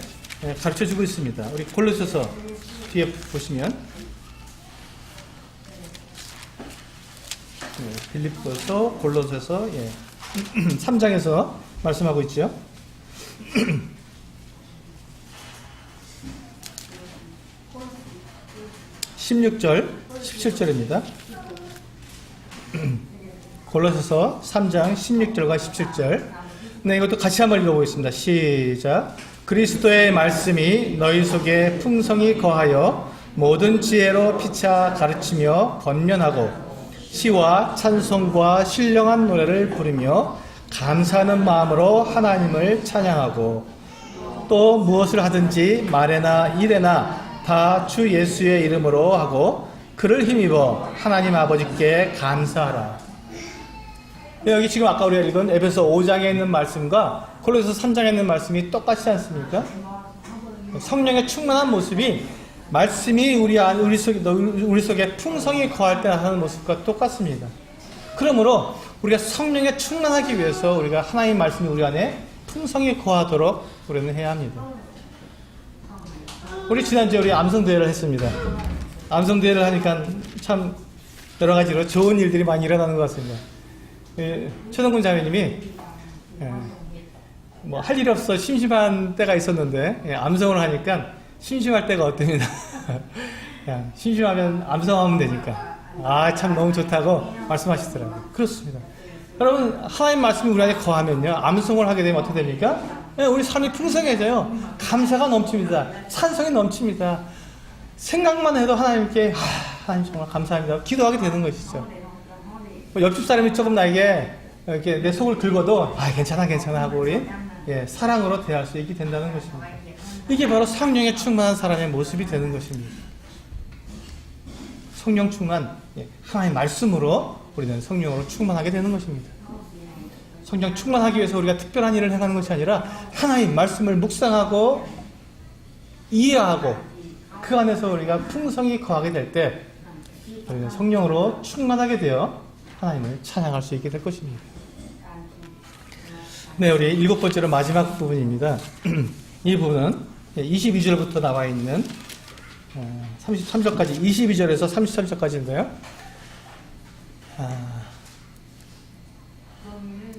가르쳐주고 있습니다. 우리 골로새서 뒤에 보시면 빌립보서, 골로새서 3장에서 말씀하고 있죠. 16절, 17절입니다. 골로새서 3장 16절과 17절. 네, 이것도 같이 한번 읽어보겠습니다. 시작. 그리스도의 말씀이 너희 속에 풍성히 거하여 모든 지혜로 피차 가르치며 권면하고 시와 찬송과 신령한 노래를 부르며 감사하는 마음으로 하나님을 찬양하고 또 무엇을 하든지 말에나 일에나 다 주 예수의 이름으로 하고 그를 힘입어 하나님 아버지께 감사하라. 여기 지금 아까 우리가 읽은 에베소 5장에 있는 말씀과 골로새서 3장에 있는 말씀이 똑같지 않습니까? 성령의 충만한 모습이 말씀이 우리 속에 풍성히 거할 때 나타나는 모습과 똑같습니다. 그러므로 우리가 성령에 충만하기 위해서 우리가 하나님 말씀이 우리 안에 풍성히 거하도록 우리는 해야 합니다. 우리 지난주에 우리 암성대회를 했습니다. 암성대회를 하니까 참 여러 가지로 좋은 일들이 많이 일어나는 것 같습니다. 최동근 자매님이 뭐 할 일 없어 심심한 때가 있었는데 암성을 하니까 심심할 때가 없답니다. 심심하면 암성하면 되니까 참 너무 좋다고 말씀하시더라고요. 그렇습니다. 여러분 하나님 말씀이 우리 안에 거하면요 암송을 하게 되면 어떻게 됩니까? 우리 삶이 풍성해져요. 감사가 넘칩니다. 찬송이 넘칩니다. 생각만 해도 하나님께 하나님 정말 감사합니다. 기도하게 되는 것이죠. 옆집 사람이 조금 나에게 이렇게 내 속을 긁어도 괜찮아 하고 우리 사랑으로 대할 수 있게 된다는 것입니다. 이게 바로 성령에 충만한 사람의 모습이 되는 것입니다. 성령 충만, 하나님의 말씀으로 우리는 성령으로 충만하게 되는 것입니다. 성령 충만하기 위해서 우리가 특별한 일을 행하는 것이 아니라 하나님 말씀을 묵상하고 이해하고 그 안에서 우리가 풍성히 거하게 될 때 우리는 성령으로 충만하게 되어 하나님을 찬양할 수 있게 될 것입니다. 네, 우리 7번째로 마지막 부분입니다. 이 부분은 22절부터 나와 있는 33절까지 22절에서 33절까지인데요.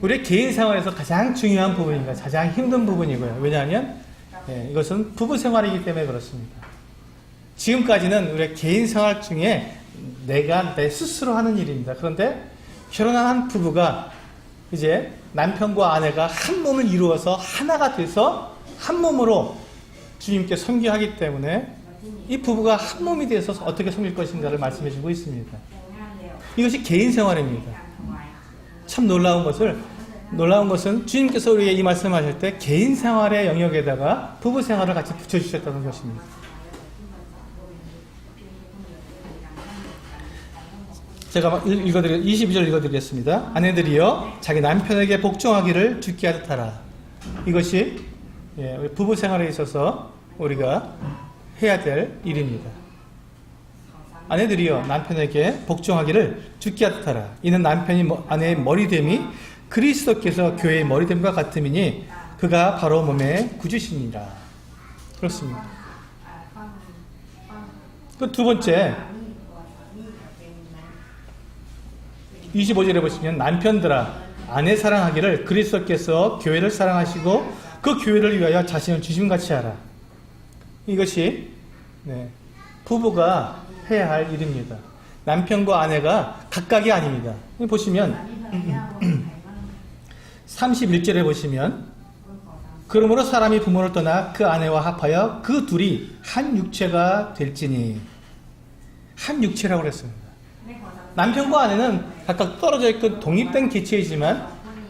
우리 개인 생활에서 가장 중요한 부분입니다. 가장 힘든 부분이고요. 왜냐하면 이것은 부부 생활이기 때문에 그렇습니다. 지금까지는 우리 개인 생활 중에 내가 내 스스로 하는 일입니다. 그런데 결혼한 한 부부가 이제 남편과 아내가 한 몸을 이루어서 하나가 돼서 한 몸으로 주님께 섬기하기 때문에 이 부부가 한 몸이 돼서 어떻게 섬길 것인가를 말씀해 주고 있습니다. 이것이 개인 생활입니다. 참 놀라운 것은 주님께서 우리에게 이 말씀하실 때 개인 생활의 영역에다가 부부 생활을 같이 붙여주셨다는 것입니다. 제가 22절 읽어드리겠습니다. 아내들이여 자기 남편에게 복종하기를 주께 하듯 하라. 이것이 부부 생활에 있어서 우리가 해야 될 일입니다. 아내들이여 남편에게 복종하기를 주께 하듯 하라. 이는 남편이 아내의 머리됨이 그리스도께서 교회의 머리됨과 같음이니 그가 바로 몸의 구주시니라. 그렇습니다. 그 두 번째 25절에 보시면 남편들아 아내 사랑하기를 그리스도께서 교회를 사랑하시고 그 교회를 위하여 자신을 주심같이 하라. 이것이 부부가 해야 할 일입니다. 남편과 아내가 각각이 아닙니다. 보시면 31절에 보시면 그러므로 사람이 부모를 떠나 그 아내와 합하여 그 둘이 한 육체가 될지니 한 육체라고 그랬습니다. 남편과 아내는 각각 떨어져 있고 독립된 개체이지만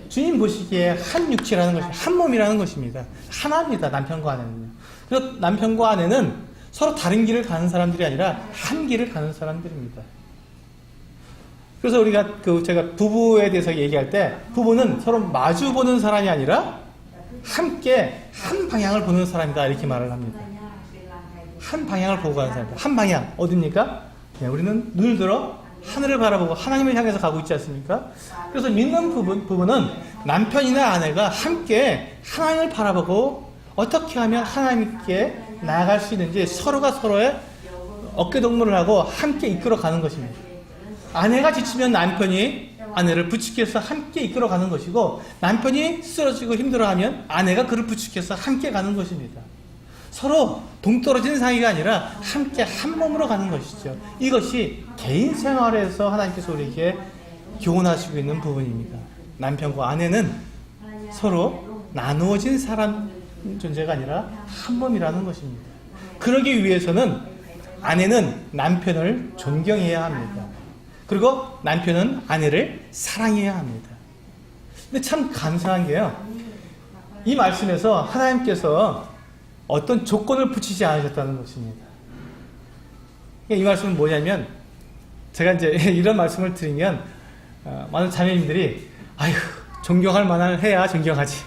주님 보시기에 한 육체라는 것이 한 몸이라는 것입니다. 하나입니다. 남편과 아내는요. 그래서 남편과 아내는 서로 다른 길을 가는 사람들이 아니라 한 길을 가는 사람들입니다. 그래서 우리가 제가 부부에 대해서 얘기할 때 부부는 서로 마주 보는 사람이 아니라 함께 한 방향을 보는 사람이다 이렇게 말을 합니다. 한 방향을 보고 가는 사람이다. 한 방향 어디입니까? 네, 우리는 눈을 들어 하늘을 바라보고 하나님을 향해서 가고 있지 않습니까? 그래서 믿는 부부는 남편이나 아내가 함께 하나님을 바라보고 어떻게 하면 하나님께 나아갈 수 있는지 서로가 서로의 어깨동무를 하고 함께 이끌어가는 것입니다. 아내가 지치면 남편이 아내를 부축해서 함께 이끌어가는 것이고 남편이 쓰러지고 힘들어하면 아내가 그를 부축해서 함께 가는 것입니다. 서로 동떨어진 사이가 아니라 함께 한 몸으로 가는 것이죠. 이것이 개인 생활에서 하나님께서 우리에게 교훈하시고 있는 부분입니다. 남편과 아내는 서로 나누어진 사람 존재가 아니라 한 몸이라는 것입니다. 그러기 위해서는 아내는 남편을 존경해야 합니다. 그리고 남편은 아내를 사랑해야 합니다. 근데 참 감사한 게요. 이 말씀에서 하나님께서 어떤 조건을 붙이지 않으셨다는 것입니다. 이 말씀은 뭐냐면, 제가 이제 이런 말씀을 드리면, 많은 자매님들이, 아휴, 존경할 만한 해야 존경하지.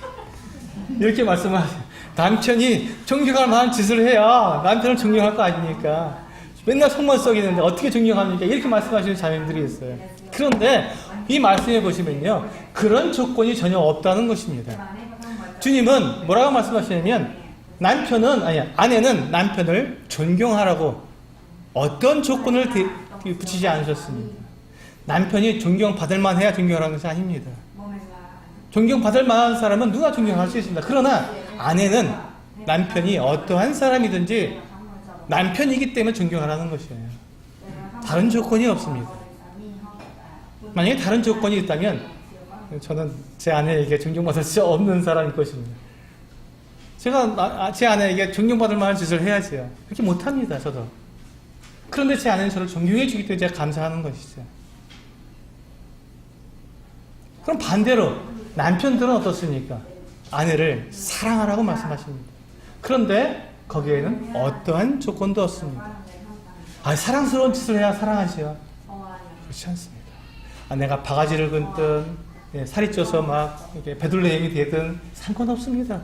이렇게 말씀을 하세요. 남편이 존경할 만한 짓을 해야 남편을 존경할 거 아닙니까? 맨날 속만 썩이는데 어떻게 존경합니까? 이렇게 말씀하시는 자매님들이 있어요. 그런데 이 말씀에 보시면요, 그런 조건이 전혀 없다는 것입니다. 주님은 뭐라고 말씀하시냐면, 아내는 남편을 존경하라고 어떤 조건을 붙이지 않으셨습니다. 남편이 존경받을 만해야 존경하라는 것이 아닙니다. 존경받을 만한 사람은 누가 존경할 수 있습니다. 그러나 아내는 남편이 어떠한 사람이든지 남편이기 때문에 존경하라는 것이에요. 다른 조건이 없습니다. 만약에 다른 조건이 있다면 저는 제 아내에게 존경받을 수 없는 사람일 것입니다. 제가 제 아내에게 존경받을 만한 짓을 해야지요. 그렇게 못합니다, 저도. 그런데 제 아내는 저를 존경해 주기 때문에 제가 감사하는 것이죠. 그럼 반대로 남편들은 어떻습니까? 아내를 사랑하라고 말씀하십니다. 그런데 거기에는 어떠한 조건도 없습니다. 사랑스러운 짓을 해야 사랑하시요. 그렇지 않습니다. 내가 바가지를 긁든 살이 쪄서 막 이렇게 베들레헴이 되든 상관없습니다.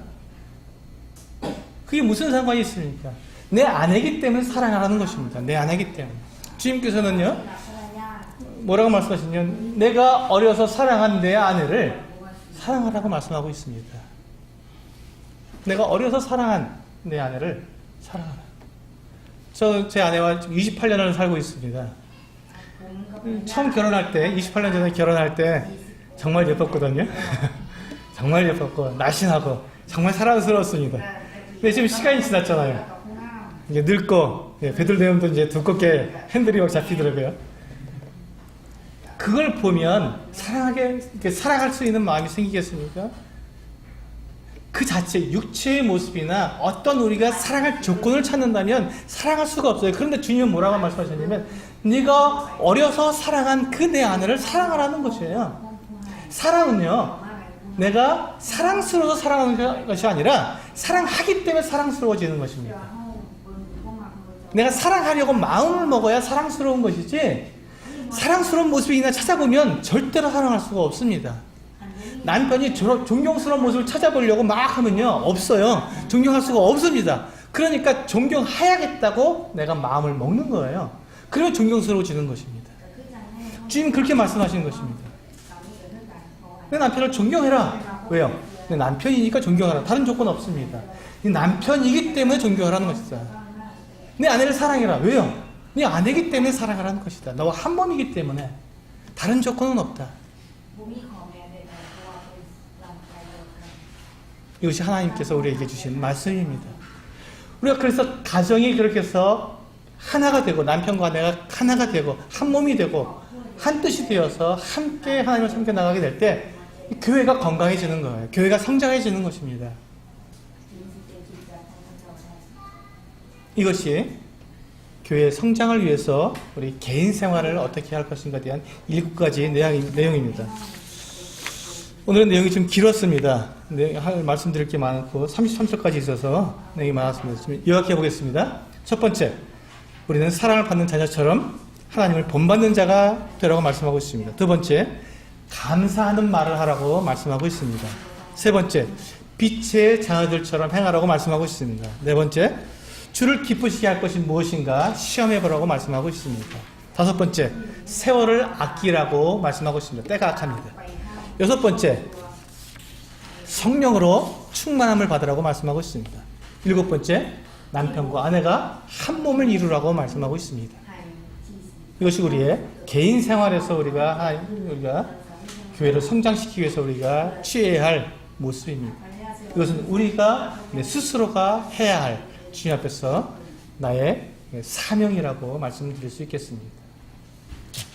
그게 무슨 상관이 있습니까? 내 아내이기 때문에 사랑하라는 것입니다. 내 아내이기 때문에. 주님께서는요, 뭐라고 말씀하시냐면, 내가 어려서 사랑한 내 아내를 사랑하라고 말씀하고 있습니다. 내가 어려서 사랑한 내 아내를 사랑하라. 제 아내와 28년을 살고 있습니다. 처음 결혼할 때, 28년 전에 결혼할 때 정말 예뻤거든요. 정말 예뻤고 날씬하고 정말 사랑스러웠습니다. 근데 지금 시간이 지났잖아요. 이제 늙고 베들레헴도 이제 두껍게 핸들이 잡히더라고요. 그걸 보면 사랑할 수 있는 마음이 생기겠습니까? 그 자체 육체의 모습이나 어떤 우리가 사랑할 조건을 찾는다면 사랑할 수가 없어요. 그런데 주님은 뭐라고 말씀하셨냐면, 네가 어려서 사랑한 그 내 아내를 사랑하라는 것이에요. 사랑은요, 내가 사랑스러워서 사랑하는 것이 아니라 사랑하기 때문에 사랑스러워지는 것입니다. 내가 사랑하려고 마음을 먹어야 사랑스러운 것이지, 사랑스러운 모습이나 찾아보면 절대로 사랑할 수가 없습니다. 남편이 존경스러운 모습을 찾아보려고 막 하면요, 없어요. 존경할 수가 없습니다. 그러니까 존경해야겠다고 내가 마음을 먹는 거예요. 그러면 존경스러워지는 것입니다. 주님 그렇게 말씀하시는 것입니다. 내 남편을 존경해라. 왜요? 내 남편이니까 존경하라. 다른 조건 없습니다. 네 남편이기 때문에 존경하라는 것이다. 내 아내를 사랑해라. 왜요? 네 아내이기 때문에 사랑하라는 것이다. 너와 한 몸이기 때문에. 다른 조건은 없다. 이것이 하나님께서 우리에게 주신 말씀입니다. 우리가 그래서 가정이 그렇게 해서 하나가 되고, 남편과 아내가 하나가 되고 한 몸이 되고 한 뜻이 되어서 함께 하나님을 섬겨 나가게 될 때 교회가 건강해지는 거예요. 교회가 성장해지는 것입니다. 이것이 교회 성장을 위해서 우리 개인 생활을 어떻게 할 것인가에 대한 7가지 내용입니다. 오늘은 내용이 좀 길었습니다. 할 말씀드릴 게 많고 33절까지 있어서 내용이 많았습니다. 좀 요약해 보겠습니다. 첫 번째, 우리는 사랑을 받는 자녀처럼 하나님을 본받는 자가 되라고 말씀하고 있습니다. 두 번째, 감사하는 말을 하라고 말씀하고 있습니다. 세 번째, 빛의 자녀들처럼 행하라고 말씀하고 있습니다. 네 번째, 주를 기쁘시게 할 것이 무엇인가 시험해 보라고 말씀하고 있습니다. 다섯 번째, 세월을 아끼라고 말씀하고 있습니다. 때가 악합니다. 여섯 번째, 성령으로 충만함을 받으라고 말씀하고 있습니다. 일곱 번째, 남편과 아내가 한 몸을 이루라고 말씀하고 있습니다. 이것이 우리의 개인 생활에서 우리가 교회를 성장시키기 위해서 우리가 취해야 할 모습입니다. 이것은 우리가 스스로가 해야 할 주님 앞에서 나의 사명이라고 말씀드릴 수 있겠습니다.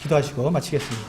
기도하시고 마치겠습니다.